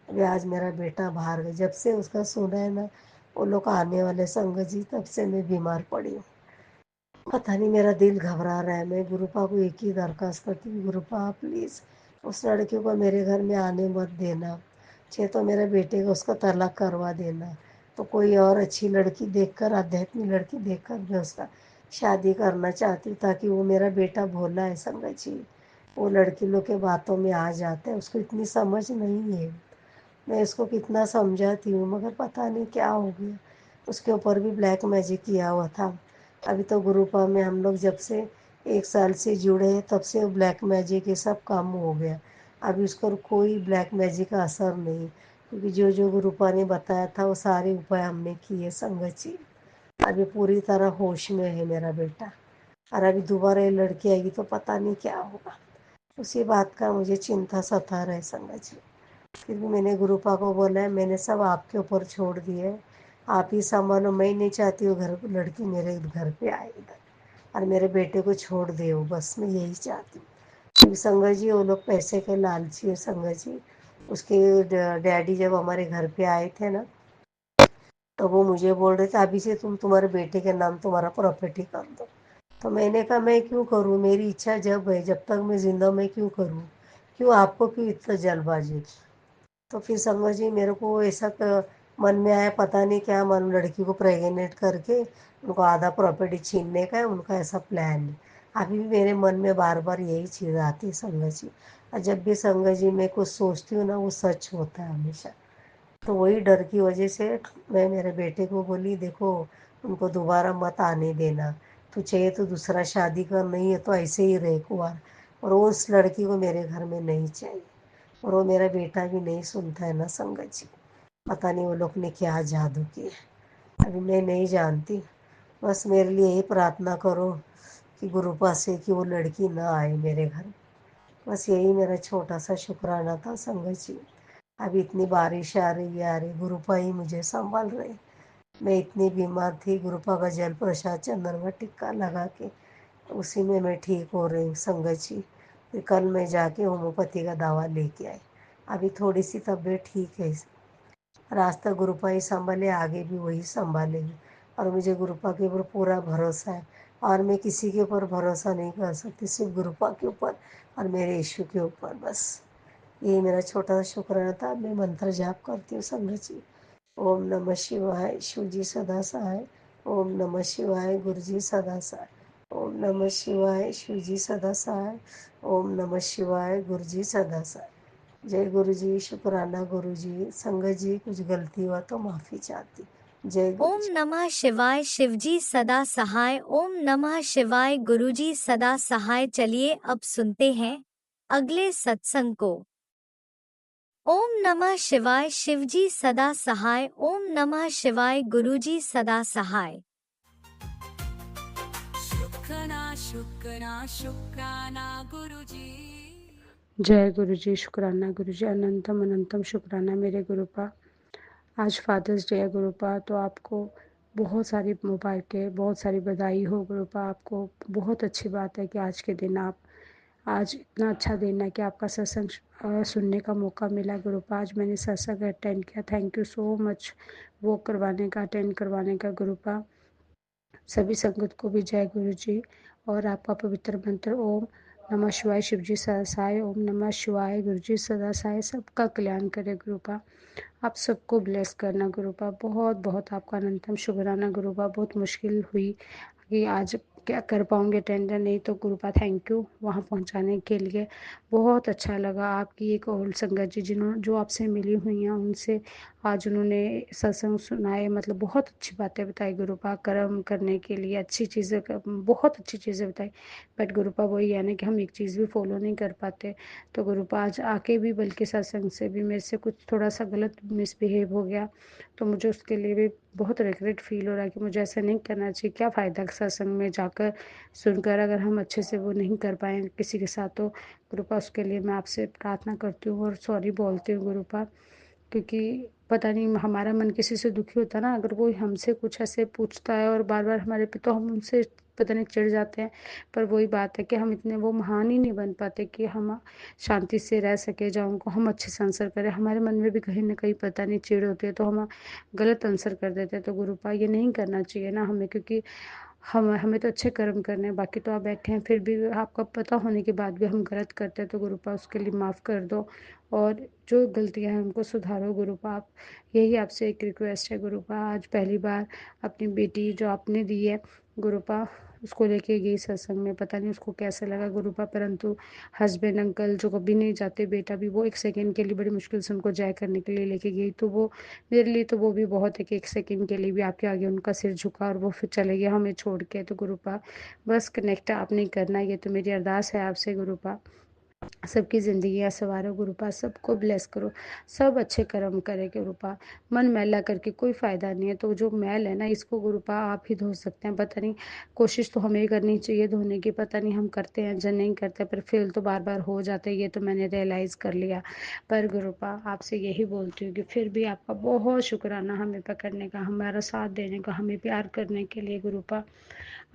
अभी आज मेरा बेटा बाहर गया, जब से उसका सुना है ना वो लोग आने वाले संगत जी, तब से मैं बीमार पड़ी हूँ। पता नहीं मेरा दिल घबरा रहा है। मैं गुरुपा को एक ही दरख्वास्त करती हूँ, गुरुपा प्लीज़ उस लड़के को मेरे घर में आने मत देना, चाहे तो मेरे बेटे को उसका तलाक करवा देना, तो कोई और अच्छी लड़की देखकर, आध्यात्मिक लड़की देखकर मैं उसका शादी करना चाहती हूँ, ताकि वो मेरा बेटा भोला है संगत जी, वो लड़की लोग के बातों में आ जाता है, उसको इतनी समझ नहीं है। मैं इसको कितना समझाती हूँ मगर पता नहीं क्या हो गया। उसके ऊपर भी ब्लैक मैजिक किया हुआ था। अभी तो गुरुपा में हम लोग जब से 1 साल से जुड़े हैं तब से वो ब्लैक मैजिक ये सब कम हो गया। अभी उसको कोई ब्लैक मैजिक का असर नहीं, क्योंकि जो जो गुरुपा ने बताया था वो सारे उपाय हमने किए संगत जी। अभी पूरी तरह होश में है मेरा बेटा, और अभी दोबारा ये लड़की आएगी तो पता नहीं क्या होगा। उसी बात का मुझे चिंता सता रहा है संगत जी। फिर भी मैंने गुरुपा को बोला है, मैंने सब आपके ऊपर छोड़ दिए, आप ही संभालो, मैं नहीं चाहती हूँ घर लड़की मेरे घर पे आए इधर, और मेरे बेटे को छोड़ दे, वो बस मैं यही चाहती हूँ। संगत जी वो लोग पैसे के लालची है संगत जी। उसके डैडी जब हमारे घर पे आए थे ना, तो वो मुझे बोल रहे थे अभी से तुम तुम्हारे बेटे के नाम तुम्हारा प्रॉपर्टी कर दो। तो मैंने कहा मैं क्यों करूँ, मेरी इच्छा जब है, जब तक मैं जिंदा मैं क्यों करूँ, क्यों आपको क्यों इतना जल्दबाजी। तो फिर संगत जी मेरे को ऐसा मन में आया, पता नहीं क्या मन, लड़की को प्रेग्नेंट करके उनको आधा प्रॉपर्टी छीनने का है, उनका ऐसा प्लान है। अभी भी मेरे मन में बार बार यही चीज़ आती है संगत जी। और जब भी संगत जी मैं कुछ सोचती हूँ ना, वो सच होता है हमेशा। तो वही डर की वजह से मैं मेरे बेटे को बोली देखो उनको दोबारा मत आने देना, तो चाहिए तो दूसरा शादी कर, नहीं है तो ऐसे ही रहे कुंवार, और वो उस लड़की को मेरे घर में नहीं चाहिए। और वो मेरा बेटा भी नहीं सुनता है ना संगत जी। पता नहीं वो लोग ने क्या जादू किया, अभी मैं नहीं जानती। बस मेरे लिए यही प्रार्थना करो कि गुरुपा से कि वो लड़की ना आए मेरे घर। बस यही मेरा छोटा सा शुक्राना था संगत जी। अभी इतनी बारिश आ रही, गुरुपा ही मुझे संभाल रहे। मैं इतनी बीमार थी, गुरुपा का जल प्रसाद चंदन का टिक्का लगा के उसी में मैं ठीक हो रही हूँ संगत जी। फिर कल मैं जाके होम्योपैथी का दवा लेके आई, अभी थोड़ी सी तबीयत ठीक है। रास्ता गुरुपा ही संभाले, आगे भी वही संभालेगी। और मुझे गुरुपा के ऊपर पूरा भरोसा है, और मैं किसी के ऊपर भरोसा नहीं कर सकती, सिर्फ गुरुपा के ऊपर और मेरे यीशु के ऊपर। बस यही मेरा छोटा सा शुक्राना था। मैं मंत्र जाप करती हूँ संगत जी। ओम नमः शिवाय, शिव जी सदा सहाय। ओम नमः शिवाय, गुरु जी सदा सहाय। ओम नमः शिवाय, शिव जी सदा सहाय। ओम नमः शिवाय, गुरु जी सदा सहाय। जय गुरु जी, शुक्राना गुरु जी। संगत जी कुछ गलती हुआ तो माफ़ी चाहती। जय गुरु ओम जी। नमः शिवाय शिवजी सदा सहाय। ओम नमः शिवाय गुरुजी सदा सहाय। चलिए अब सुनते हैं अगले सत्संग को। ओम नमः शिवाय शिवजी सदा सहाय। ओम नमः शिवाय गुरुजी सदा सहाय। शुक्राना शुक्राना शुक्राना गुरुजी। जय गुरु जी, शुक्राना गुरु जी, अनंतम अनंतम शुक्राना मेरे गुरुपा। आज फादर्स डे है गुरुपा, तो आपको बहुत सारी मुबारकें, बहुत सारी बधाई हो गुरुपा। आपको बहुत अच्छी बात है कि आज के दिन आप, आज इतना अच्छा दिन है कि आपका सत्संग सुनने का मौका मिला गुरुपा। आज मैंने सत्संग अटेंड किया, थैंक यू सो मच वो करवाने का, अटेंड करवाने का गुरुपा। सभी संगत को भी जय गुरु जी। और आपका पवित्र मंत्र ओम नमः शिवाय शिवजी सदा सहाय। ओम नमः शिवाय गुरुजी सदा सहाय। सबका कल्याण करे गुरुपा, आप सबको ब्लेस करना गुरुपा। बहुत बहुत आपका अनंतम शुक्राना गुरुपा। बहुत मुश्किल हुई कि आज क्या कर पाऊँगे टेंडर, नहीं तो गुरुपा थैंक यू वहाँ पहुँचाने के लिए। बहुत अच्छा लगा आपकी एक ओल्ड संगत जी जिन्होंने, जो आपसे मिली हुई हैं, उनसे आज उन्होंने सत्संग सुनाए, मतलब बहुत अच्छी बातें बताई गुरुपा, कर्म करने के लिए अच्छी चीज़ें, बहुत अच्छी चीज़ें बताई। बट गुरुपा वही है ना कि हम एक चीज़ भी फॉलो नहीं कर पाते। तो गुरुपा आज आके भी, बल्कि सत्संग से भी मेरे से कुछ थोड़ा सा गलत मिसबिहेव हो गया, तो मुझे उसके लिए भी बहुत रिग्रेट फील हो रहा है कि मुझे ऐसा नहीं करना चाहिए। क्या फ़ायदा सत्संग में जाकर सुनकर अगर हम अच्छे से वो नहीं कर पाए किसी के साथ, तो गुरुपा उसके लिए मैं आपसे प्रार्थना करती हूँ और सॉरी बोलती हूँ गुरुपा। क्योंकि पता नहीं हमारा मन किसी से दुखी होता है ना, अगर कोई हमसे कुछ ऐसे पूछता है और बार बार हमारे पे, तो हम उनसे पता नहीं चिढ़ जाते हैं। पर वही बात है कि हम इतने वो महान ही नहीं बन पाते कि हम शांति से रह सके, जहाँ उनको हम अच्छे से आंसर करें। हमारे मन में भी कहीं ना कहीं पता नहीं चिढ़ होती है, तो हम गलत आंसर कर देते हैं। तो गुरुपा ये नहीं करना चाहिए ना हमें, क्योंकि हमें तो अच्छे कर्म करने हैं। बाकी तो आप बैठे हैं, फिर भी आपका पता होने के बाद भी हम गलत करते हैं, तो गुरुपा उसके लिए माफ़ कर दो और जो गलतियां हैं उनको सुधारो गुरुपा। आप, यही आपसे एक रिक्वेस्ट है गुरुपा। आज पहली बार अपनी बेटी जो आपने दी है गुरुपा, उसको लेके गई सत्संग में, पता नहीं उसको कैसा लगा गुरुपा, परंतु हस्बैंड अंकल जो कभी नहीं जाते, बेटा भी, वो एक सेकंड के लिए बड़ी मुश्किल से उनको जय करने के लिए लेके गई, तो वो मेरे लिए तो वो भी बहुत है कि एक सेकंड के लिए भी आपके आगे उनका सिर झुका और वो फिर चले गए हमें छोड़ के। तो गुरुपा बस कनेक्ट आपने करना, ये तो मेरी अरदास है आपसे गुरुपा। सबकी ज़िंदगियाँ संवारो गुरुपा, सबको ब्लेस करो, सब अच्छे कर्म करे गुरुपा। मन मैला करके कोई फ़ायदा नहीं है, तो जो मैल है ना इसको गुरुपा आप ही धो सकते हैं। पता नहीं, कोशिश तो हमें करनी चाहिए धोने की, पता नहीं हम करते हैं या नहीं करते, पर फेल तो बार बार हो जाते हैं, ये तो मैंने रियलाइज़ कर लिया। पर गुरुपा आपसे यही बोलती हूँ कि फिर भी आपका बहुत शुक्राना हमें पकड़ने का, हमारा साथ देने का, हमें प्यार करने के लिए गुरुपा।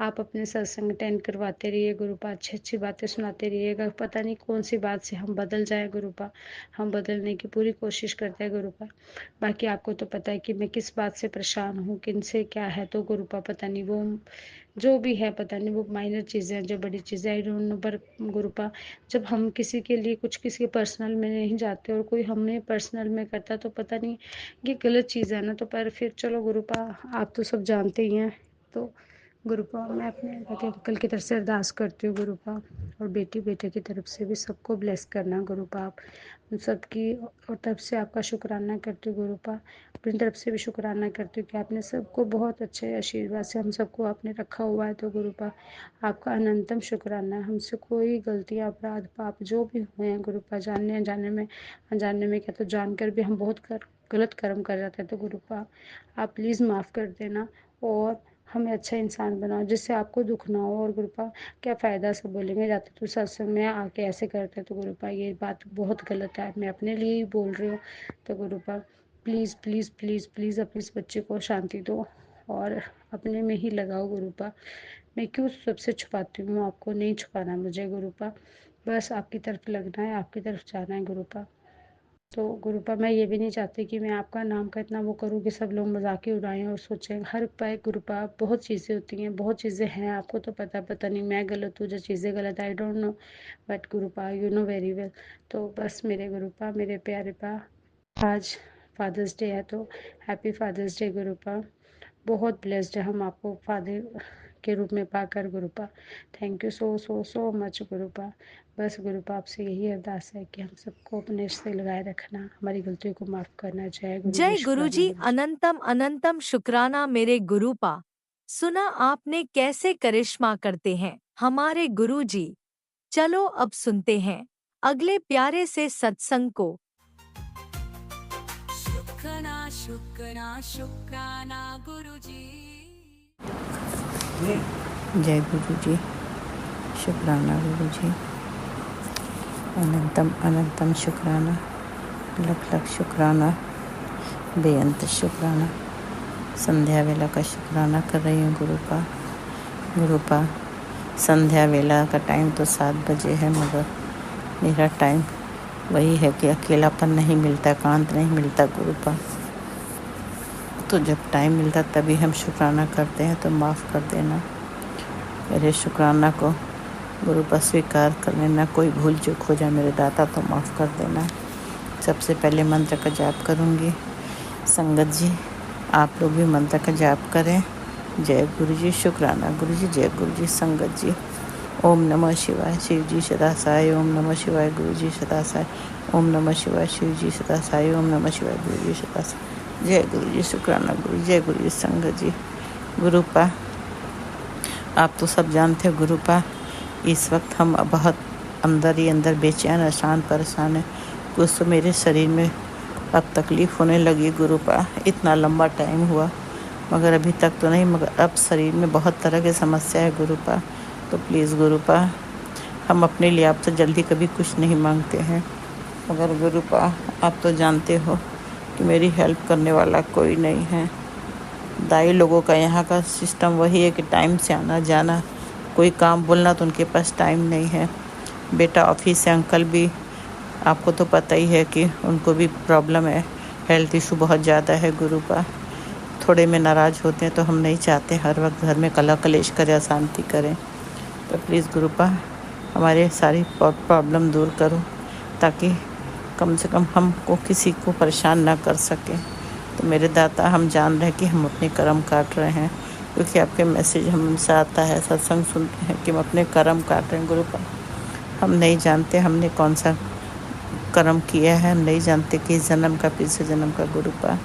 आप अपने सत्संग अटेंड करवाते रहिए गुरुपा, अच्छी अच्छी बातें सुनाते रहिएगा। पता नहीं कौन सी बात से हम बदल जाए गुरुपा, हम बदलने की पूरी कोशिश करते हैं गुरुपा। बाकी आपको तो पता है कि मैं किस बात से परेशान हूँ, किन से क्या है, तो गुरुपा पता नहीं वो जो भी है, पता नहीं वो माइनर चीज़ें हैं जो बड़ी चीज़ें, आई डोंट नो। पर गुरुपा जब हम किसी के लिए कुछ किसी के पर्सनल में नहीं जाते और कोई हमें पर्सनल में करता तो पता नहीं ये गलत चीज़ है ना। तो पर फिर चलो गुरुपा, आप तो सब जानते ही हैं। तो गुरुपा मैं अपने बेटे अंकल की तरफ से अरदास करती हूँ गुरुपा, और बेटी बेटे की तरफ से भी सबको ब्लेस करना गुरुपा। आप उन सबकी और तरफ से आपका शुक्राना करती हूँ गुरुपा, अपनी तरफ से भी शुक्राना करती हूँ कि आपने सबको बहुत अच्छे आशीर्वाद से हम सबको आपने रखा हुआ है। तो गुरुपा आपका अनंतम शुक्राना है। हमसे कोई गलतियाँ अपराध पाप जो भी हुए हैं गुरुपा, जानने अनजाने में, अनजाने में क्या तो जानकर भी हम बहुत गलत कर्म कर जाते हैं, तो गुरुपा आप प्लीज़ माफ़ कर देना और हमें अच्छा इंसान बनाओ जिससे आपको दुख ना हो। और गुरुपा क्या फ़ायदा सब बोलेंगे जाते तो सत्संग में आके ऐसे करते, तो गुरुपा ये बात बहुत गलत है, मैं अपने लिए ही बोल रही हूँ। तो गुरुपा प्लीज़ प्लीज़ प्लीज़ प्लीज़ अपने इस बच्चे को शांति दो और अपने में ही लगाओ गुरुपा। मैं क्यों सबसे छुपाती हूँ, आपको नहीं छुपाना मुझे गुरुपा, बस आपकी तरफ लगना है, आपकी तरफ जाना है गुरुपा। तो गुरुपा मैं ये भी नहीं चाहती कि मैं आपका नाम का इतना वो करूँ कि सब लोग मजाक ही उड़ाएं और सोचें हर पाए। गुरुपा बहुत चीज़ें होती हैं, बहुत चीज़ें हैं, आपको तो पता नहीं मैं गलत हूँ जो चीज़ें गलत, I don't know, but गुरुपा you know very well. तो बस मेरे गुरुपा, मेरे प्यारे पा, आज फादर्स डे है तो हैप्पी फादर्स डे गुरुपा। बहुत ब्लेस्ड है हम आपको फादर के रूप में पाकर Gurupa. Thank you so so so much Gurupa. बस गुरुपा आपसे यही अरदास है कि हम सबको अपने से लगाए रखना, हमारी गलतियों को माफ़ करना। जय गुरु जी, जय शुक्राना गुरुजी, गुरु जी। अनंतम अनंतम शुक्राना मेरे गुरुपा। सुना आपने कैसे करिश्मा करते हैं हमारे गुरुजी। चलो अब सुनते हैं अगले प्यारे से सत्संग को। शुक्राना शुक्राना शुक्राना गुरुजी। जय गुरु जी, शुक्राना गुरु जी, अनंतम अनंतम शुक्राना, लख लख शुक्राना, बेअंत शुक्राना। संध्या वेला का शुक्राना कर रही हूँ गुरुपा। गुरुपा संध्या वेला का टाइम तो 7 बजे है, मगर मेरा टाइम वही है कि अकेलापन नहीं मिलता, एकांत नहीं मिलता गुरुपा। तो जब टाइम मिलता तभी हम शुक्राना करते हैं, तो माफ़ कर देना मेरे शुक्राना को गुरुपा, स्वीकार कर लेना। कोई भूल चूक हो जाए मेरे दाता तो माफ़ कर देना। सबसे पहले मंत्र का जाप करूँगी। संगत जी आप लोग भी मंत्र का जाप करें। जय गुरु जी, शुक्राना गुरु जी, जय गुरु जी। संगत जी ओम नमः शिवाय, शिव जी सदा साई, ओम नमः शिवाय, गुरु जी सदा साई, ओम नमः शिवाय, शिव जी सदा साई, ओम नमः शिवाय, गुरु जी सदा साई। जय गुरु जी, शुक्राना गुरु जी, जय गुरु जी। संगत जी गुरुपा आप तो सब जानते हो गुरुपा, इस वक्त हम बहुत अंदर ही अंदर बेचैन, अशांत, परेशान है। कुछ तो मेरे शरीर में अब तकलीफ़ होने लगी गुरुपा। इतना लंबा टाइम हुआ मगर अभी तक तो नहीं, मगर अब शरीर में बहुत तरह की समस्या है गुरुपा। तो प्लीज़ गुरुपा, हम अपने लिए आपसे जल्दी कभी कुछ नहीं मांगते हैं, मगर गुरुपा आप तो जानते हो कि मेरी हेल्प करने वाला कोई नहीं है। दाई लोगों का यहाँ का सिस्टम वही है कि टाइम से आना जाना, कोई काम बोलना तो उनके पास टाइम नहीं है। बेटा ऑफिस से, अंकल भी आपको तो पता ही है कि उनको भी प्रॉब्लम है, हेल्थ इशू बहुत ज़्यादा है गुरुपा। थोड़े में नाराज़ होते हैं, तो हम नहीं चाहते हर वक्त घर में कलह कलेश करें, अशांति करें। तो प्लीज़ गुरुपा हमारे सारी प्रॉब्लम दूर करो, ताकि कम से कम हमको किसी को परेशान ना कर सके। तो मेरे दाता हम जान रहे हैं कि हम अपने कर्म काट रहे हैं, क्योंकि आपके मैसेज हमसे आता है, सत्संग सुनते हैं कि हम अपने कर्म काट रहे हैं गुरुपा। हम नहीं जानते हमने कौन सा कर्म किया है, हम नहीं जानते कि इस जन्म का पिछले जन्म का गुरुपा।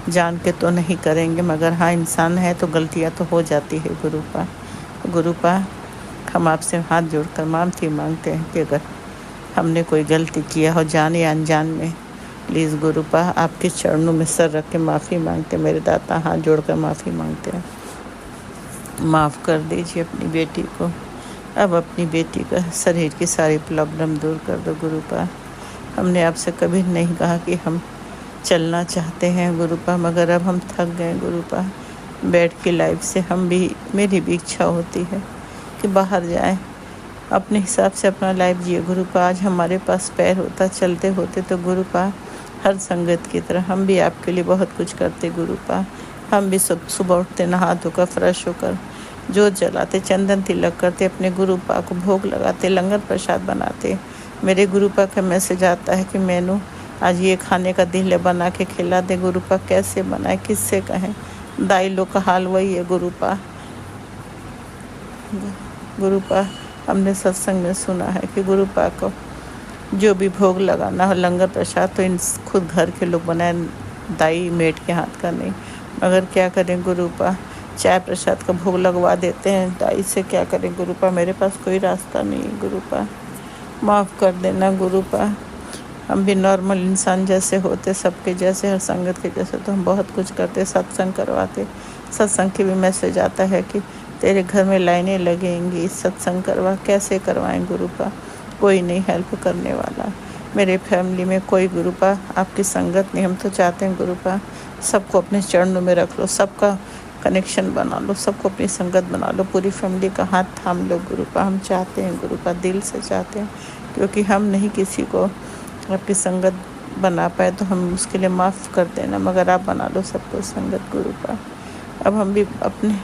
जान के तो नहीं करेंगे, मगर हाँ इंसान है तो गलतियाँ तो हो जाती है गुरुपा। गुरुपा हम आपसे हाथ जोड़कर माफ़ी मांगते हैं कि अगर हमने कोई गलती किया हो जान या अनजान में, प्लीज़ गुरुपा आपके चरणों में सर रख के माफ़ी मांगते, मेरे दाता हाथ जोड़कर माफ़ी मांगते हैं। माफ़ कर दीजिए अपनी बेटी को। अब अपनी बेटी का शरीर की सारी प्रॉब्लम दूर कर दो गुरुपा। हमने आपसे कभी नहीं कहा कि हम चलना चाहते हैं गुरुपा, मगर अब हम थक गए गुरुपा। बेड की लाइफ से मेरी भी इच्छा होती है कि बाहर जाएं, अपने हिसाब से अपना लाइफ जिए गुरुपा। आज हमारे पास पैर होता, चलते होते तो गुरुपा हर संगत की तरह हम भी आपके लिए बहुत कुछ करते गुरुपा। हम भी सुबह उठते, नहा धोकर फ्रेश होकर जोत जलाते, चंदन तिलक करते, अपने गुरुपा को भोग लगाते, लंगर प्रसाद बनाते। मेरे गुरुपा का मैसेज आता है कि मैनू आज ये खाने का दिल है, बना के खिला दे गुरुपा। कैसे बनाए, किससे कहें, दाई लोग का हाल वही है गुरुपा। गुरुपा हमने सत्संग में सुना है कि गुरुपा को जो भी भोग लगाना हो, लंगर प्रसाद, तो इन खुद घर के लोग बनाए, दाई मेट के हाथ का नहीं। मगर क्या करें गुरुपा, चाय प्रसाद का भोग लगवा देते हैं दाई से, क्या करें गुरुपा। मेरे पास कोई रास्ता नहीं है गुरुपा, माफ़ कर देना गुरुपा। हम भी नॉर्मल इंसान जैसे होते, सबके जैसे, हर संगत के जैसे, तो हम बहुत कुछ करते, सत्संग करवाते। सत्संग के भी मैसेज आता है कि तेरे घर में लाइनें लगेंगी, सत्संग करवा। कैसे करवाएं गुरुपा, कोई नहीं हेल्प करने वाला। मेरे फैमिली में कोई गुरुपा आपकी संगत नहीं। हम तो चाहते हैं गुरुपा सबको अपने चरणों में रख लो, सबका कनेक्शन बना लो, सबको अपनी संगत बना लो, पूरी फैमिली का हाथ थाम लो गुरुपा। हम चाहते हैं गुरुपा, दिल से चाहते हैं, क्योंकि हम नहीं किसी को आपकी संगत बना पाए तो हम उसके लिए माफ़ कर देना, मगर आप बना लो सबको संगत गुरुपा। अब हम भी अपने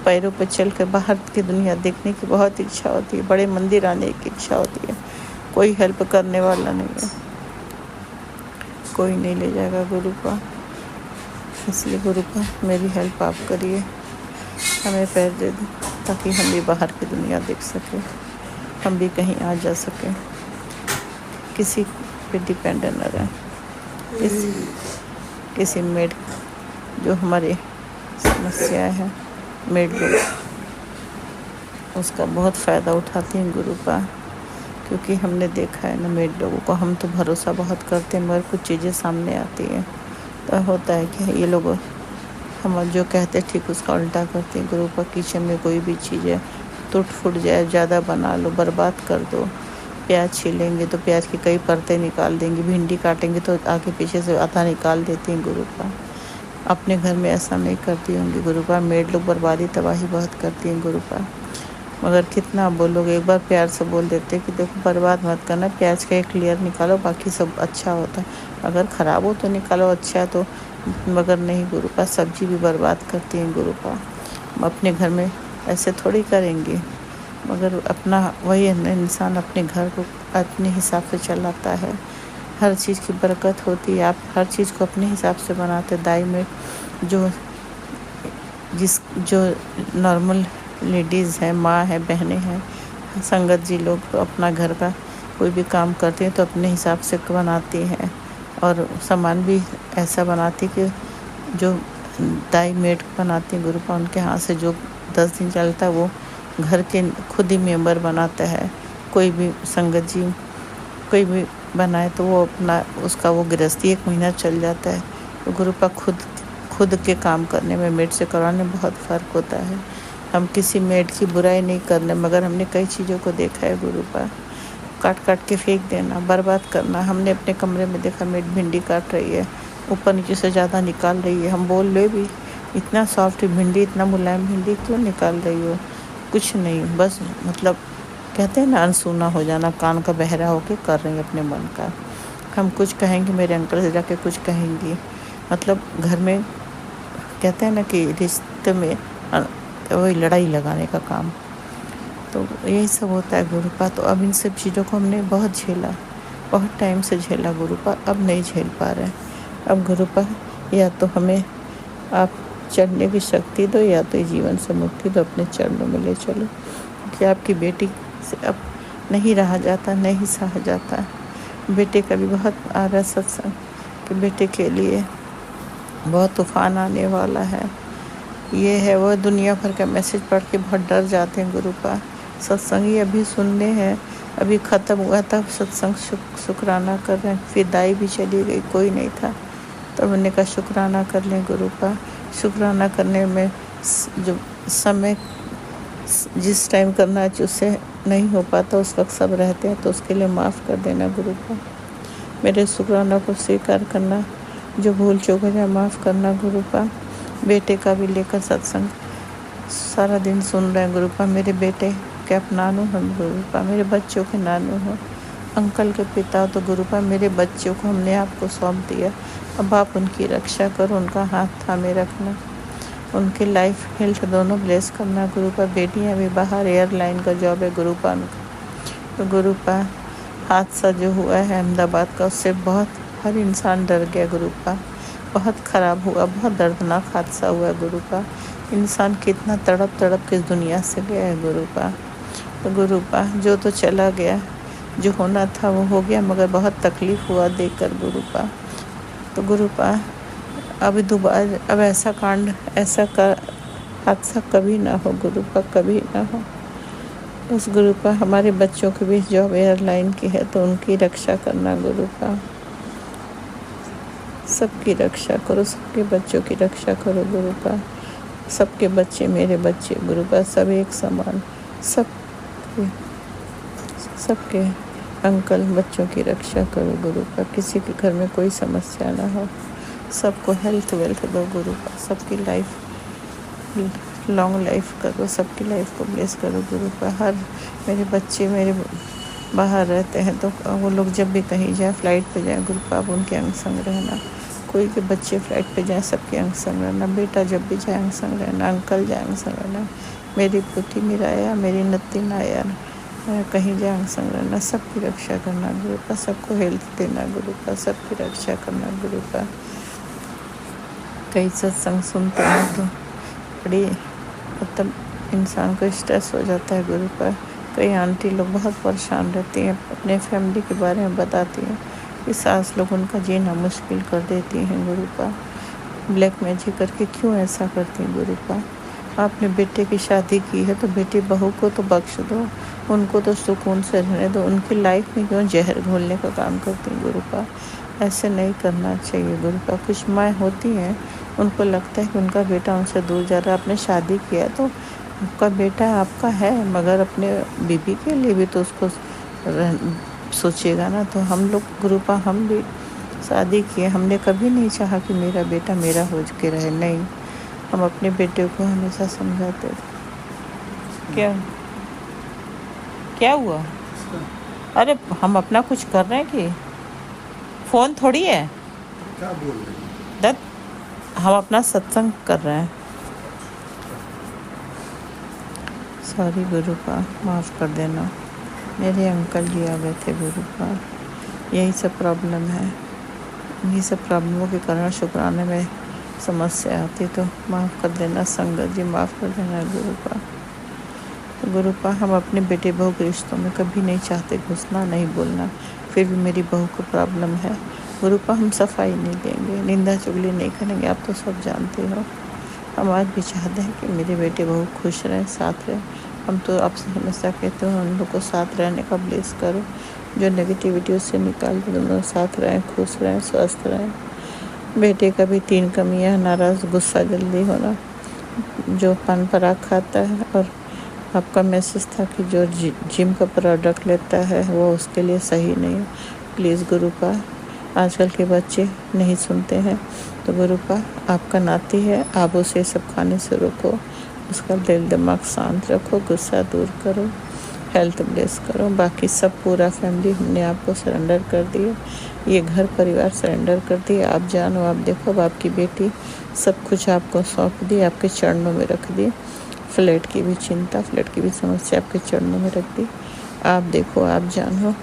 पैरों पर चल कर बाहर की दुनिया देखने की बहुत इच्छा होती है, बड़े मंदिर आने की इच्छा होती है। कोई हेल्प करने वाला नहीं है, कोई नहीं ले जाएगा गुरुपा। इसलिए गुरुपा मेरी हेल्प आप करिए, हमें पैर दे दें ताकि हम भी बाहर की दुनिया देख सकें, हम भी कहीं आ जा सकें, किसी पे डिपेंडेंट न रहें। किसी मेड जो हमारी समस्याएं हैं, मेड लोग उसका बहुत फ़ायदा उठाती हैं गुरुपा, क्योंकि हमने देखा है ना मेड लोगों को। हम तो भरोसा बहुत करते हैं, मगर कुछ चीज़ें सामने आती हैं तो होता है कि ये लोग हम जो कहते हैं ठीक उसका उल्टा करते हैं गुरुपा। किचन में कोई भी चीज़ें टूट फूट जाए, ज़्यादा बना लो, बर्बाद कर दो। प्याज छीलेंगे तो प्याज की कई परतें निकाल देंगी, भिंडी काटेंगे तो आगे पीछे से आधा निकाल देती हैं गुरुपा। अपने घर में ऐसा नहीं करती होंगी गुरुपा, मेड लोग बर्बादी तबाही बहुत करती हैं गुरुपा। मगर कितना बोलोगे, एक बार प्यार से बोल देते कि देखो बर्बाद मत करना, प्याज का एक लेयर निकालो, बाकी सब अच्छा होता है, अगर ख़राब हो तो निकालो, अच्छा है तो, मगर नहीं गुरुपा, सब्जी भी बर्बाद करती हैं गुरुपा। हम अपने घर में ऐसे थोड़ी करेंगे, मगर अपना वही है ना, इंसान अपने घर को अपने हिसाब से चलाता है, हर चीज़ की बरकत होती है। आप हर चीज़ को अपने हिसाब से बनाते। दाई में जो नॉर्मल लेडीज़ हैं, माँ है, बहनें हैं, संगत जी लोग तो अपना घर का कोई भी काम करती हैं तो अपने हिसाब से बनाती हैं, और सामान भी ऐसा बनाती कि जो दाई मेड बनाती गुरुपा, उनके हाथ से जो 10 दिन चलता है वो घर के खुद ही मेंबर बनाता है। कोई भी संगत जी कोई भी बनाए तो वो अपना उसका वो गृहस्थी 1 महीना चल जाता है। तो गुरुपा खुद के काम करने में मेड से करवाने में बहुत फ़र्क होता है। हम किसी मेड की बुराई नहीं करने, मगर हमने कई चीज़ों को देखा है गुरुपा, काट के फेंक देना, बर्बाद करना। हमने अपने कमरे में देखा मेड भिंडी काट रही है, ऊपर नीचे से ज़्यादा निकाल रही है। हम बोल रहे भी इतना सॉफ्ट भिंडी, इतना मुलायम भिंडी क्यों निकाल रही हो? कुछ नहीं, बस मतलब कहते हैं ना अनसुना हो जाना, कान का बहरा होके कर रही है अपने मन का। हम कुछ कहेंगे, मेरे अंकल से जाके कुछ कहेंगी, मतलब घर में कहते हैं ना कि रिश्ते में वही लड़ाई लगाने का काम, तो यही सब होता है गुरुपा। तो अब इन सब चीज़ों को हमने बहुत झेला, बहुत टाइम से झेला गुरुपा, अब नहीं झेल पा रहे। अब गुरुपा या तो हमें आप चढ़ने की शक्ति दो, या तो जीवन से मुक्ति दो, अपने चरणों में ले चलो, क्योंकि आपकी बेटी से अब नहीं रहा जाता, नहीं सहा जाता। बेटे का भी बहुत आ रहा है सत्संग कि बेटे के लिए बहुत तूफान आने वाला है, ये है वो, दुनिया भर का मैसेज पढ़ के बहुत डर जाते हैं गुरुपा। सत्संग ही अभी सुनने हैं अभी ख़त्म हुआ था सत्संग, शुक्राना कर रहे हैं। फिर दाई भी चली गई, कोई नहीं था, तब हमने कहा शुक्राना कर लें गुरु का। शुक्राना करने में जो समय जिस टाइम करना है उससे नहीं हो पाता, उस वक्त सब रहते हैं, तो उसके लिए माफ़ कर देना गुरु का। मेरे शुक्राना को स्वीकार करना, जो भूल चूक है माफ़ करना गुरु का। बेटे का भी लेकर सत्संग सारा दिन सुन रहे हैं गुरु का। मेरे बेटे के आप नानू हम गुरु का, मेरे बच्चों के नानू हो, अंकल के पिता तो गुरु का। मेरे बच्चों को हमने आपको सौंप दिया, अब आप उनकी रक्षा करो, उनका हाथ थामे रखना, उनकी लाइफ हेल्थ दोनों ब्लेस करना गुरु का। बेटियाँ भी बाहर एयरलाइन का जॉब है गुरु का उनका। तो गुरु का हादसा जो हुआ है अहमदाबाद का, उससे बहुत हर इंसान डर गया गुरु का। बहुत ख़राब हुआ, बहुत दर्दनाक हादसा हुआ गुरु का। इंसान कितना तड़प तड़प के इस दुनिया से गया है गुरु का। तो गुरु का जो तो चला गया, जो होना था वो हो गया, मगर बहुत तकलीफ़ हुआ देखकर गुरु का। तो गुरु का अब दोबारा अब ऐसा कांड, ऐसा का हादसा कभी ना हो गुरु का, कभी ना हो। उस गुरु का हमारे बच्चों के बीच जॉब एयरलाइन की है, तो उनकी रक्षा करना गुरु का। सबकी रक्षा करो, सबके बच्चों की रक्षा करो गुरु का। सबके बच्चे मेरे बच्चे गुरु का, सब एक समान, सबके अंकल बच्चों की रक्षा करो गुरु का। किसी के घर में कोई समस्या ना हो, सबको हेल्थ वेल्थ दो गुरु का। सबकी लाइफ लॉन्ग लाइफ करो, सबकी लाइफ को ब्लेस करो गुरु का। हर मेरे बच्चे मेरे बाहर रहते हैं, तो वो लोग जब भी कहीं जाए, फ्लाइट पे जाए गुरु का, आप उनके अंग संग रहना। कोई के बच्चे फ्लाइट पे जाए, सबके अंग संग रहना। बेटा जब भी जाए अंग संग रहना, अंकल जाए अंग संग रहना, मेरी पुत्री मिराया, मेरी नत्ती नाया कहीं जाए अंग संग रहना। सबकी रक्षा करना गुरु का, सबको हेल्थ देना गुरु का, सबकी रक्षा करना गुरु का। कई सत्संग सुनते हैं तो बड़ी मतलब इंसान को स्ट्रेस हो जाता है गुरु का। कई आंटी लोग बहुत परेशान रहती हैं, अपने फैमिली के बारे में बताती हैं कि सास लोग उनका जीना मुश्किल कर देती हैं गुरु का। ब्लैक मैजिक करके क्यों ऐसा करती हैं गुरु का। आपने बेटे की शादी की है तो बेटी बहू को तो बख्श दो, उनको तो सुकून से रहने दो। उनकी लाइफ में क्यों जहर घोलने का काम करती हैं गुरु का। ऐसे नहीं करना चाहिए गुरु का। कुछ माँ होती हैं, उनको लगता है कि उनका बेटा उनसे दूर जा रहा है। आपने शादी किया तो आपका बेटा आपका है, मगर अपने बीबी के लिए भी तो उसको सोचिएगा ना। तो हम लोग गुरु का, हम भी शादी किए, हमने कभी नहीं चाहा कि मेरा बेटा मेरा हो के रहे, नहीं। हम अपने बेटे को हमेशा समझाते थे। क्या हुआ? अरे हम अपना कुछ कर रहे हैं कि फ़ोन थोड़ी है। क्या बोल रहे हैं? दत्त हम अपना सत्संग कर रहे हैं। सॉरी गुरु का, माफ़ कर देना। मेरे अंकल जी आ गए थे गुरु का। यही सब प्रॉब्लम है, इन्हीं सब प्रॉब्लमों के कारण शुक्राने में समस्या आती, तो माफ़ कर देना संगत जी, माफ़ कर देना गुरु का। तो गुरु का हम अपने बेटे बहू के रिश्तों में कभी नहीं चाहते घुसना, नहीं बोलना। फिर भी मेरी बहू को प्रॉब्लम है गुरु का, हम सफाई नहीं देंगे, निंदा चुगली नहीं करेंगे, आप तो सब जानते हो। हम आज भी चाहते हैं कि मेरे बेटे बहू खुश रहें, साथ रहें। हम तो आपसे हमेशा कहते हो उन लोग को साथ रहने का ब्लेस करो, जो नेगेटिविटी उससे निकाल के दोनों साथ रहें, खुश रहें, स्वस्थ रहें। बेटे का भी 3 कमियाँ, नाराज़, गुस्सा जल्दी होना, जो पान पराग खाता है, और आपका मैसेज था कि जो जिम का प्रोडक्ट लेता है वो उसके लिए सही नहीं है। प्लीज़ गुरु का, आजकल के बच्चे नहीं सुनते हैं, तो गुरु का आपका नाती है, आप उसे सब खाने से रोको, उसका दिल दिमाग शांत रखो, गुस्सा दूर करो, हेल्थ ब्लेस करो। बाकी सब पूरा फैमिली हमने आपको सरेंडर कर दिए, ये घर परिवार सरेंडर कर दिए। आप जानो, आप देखो, अब आपकी बेटी सब कुछ आपको सौंप दी, आपके चरणों में रख दी। फ्लैट की भी चिंता, फ्लैट की भी समस्या आपके चरणों में रख दी। आप देखो, आप जानो,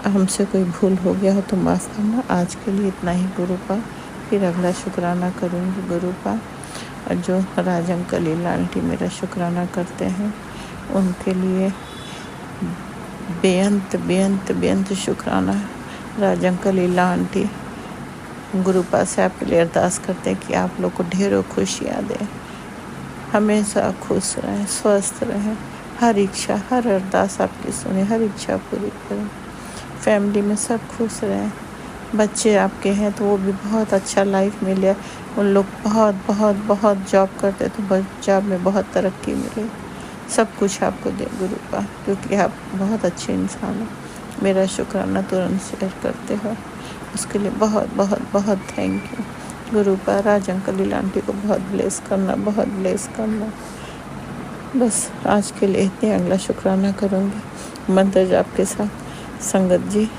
हमसे कोई भूल हो गया हो तो माफ़ करना। आज के लिए इतना ही गुरु का, फिर अगला शुक्राना करूँगी गुरु का। और जो राज अंकल लीला आंटी मेरा शुक्राना करते हैं, उनके लिए बेअंत बेअंत बेअंत शुक्राना। राज अंकल लीला आंटी गुरु पास से आपके लिए अरदास करते हैं कि आप लोग को ढेरों खुशियाँ दें, हमेशा खुश रहें, स्वस्थ रहें, हर इच्छा, हर अरदास आपकी सुने, हर इच्छा पूरी करें। फैमिली में सब खुश रहें। बच्चे आपके हैं तो वो भी बहुत अच्छा लाइफ मिले। उन लोग बहुत बहुत बहुत जॉब करते तो जॉब में बहुत तरक्की मिले। सब कुछ आपको दे गुरुपा, क्योंकि आप बहुत अच्छे इंसान हो। मेरा शुक्राना तुरंत शेयर करते हो, उसके लिए बहुत बहुत बहुत thank you गुरुपा। Raj uncle Leela aunty को बहुत ब्लेस करना, बहुत ब्लेस करना। बस आज के लिए इतने, अगला शुक्राना करूँगी मंत्र जाप के साथ। संगत जी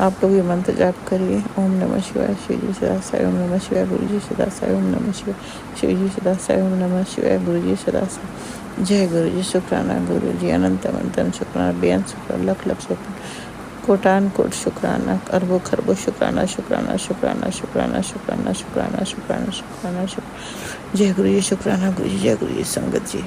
आप लोग ये मंत्र जाप करिए। ओम नमः शिवाय, शिव जी सदा साई। ओम नमः शिवाय, गुरु जी सदा साई। ओम नमः शिवाय, शिव जी सदा साई। ओम नमः शिवाय, गुरु जी सदा साई। जय गुरु जी। शुक्राना गुरु जी, अनंत अनंत शुक्राना, बेअंत शुक्राना, लख लख शुक्राना, कोटान कोट शुक्राना, अरबों खरबों शुक्राना, शुक्राना शुक्राना शुक्राना शुक्राना शुक्राना शुक्राना शुक्राना शुक्राना। जय गुरु जी। शुक्राना गुरु जी। जय गुरु जी। संगत जी।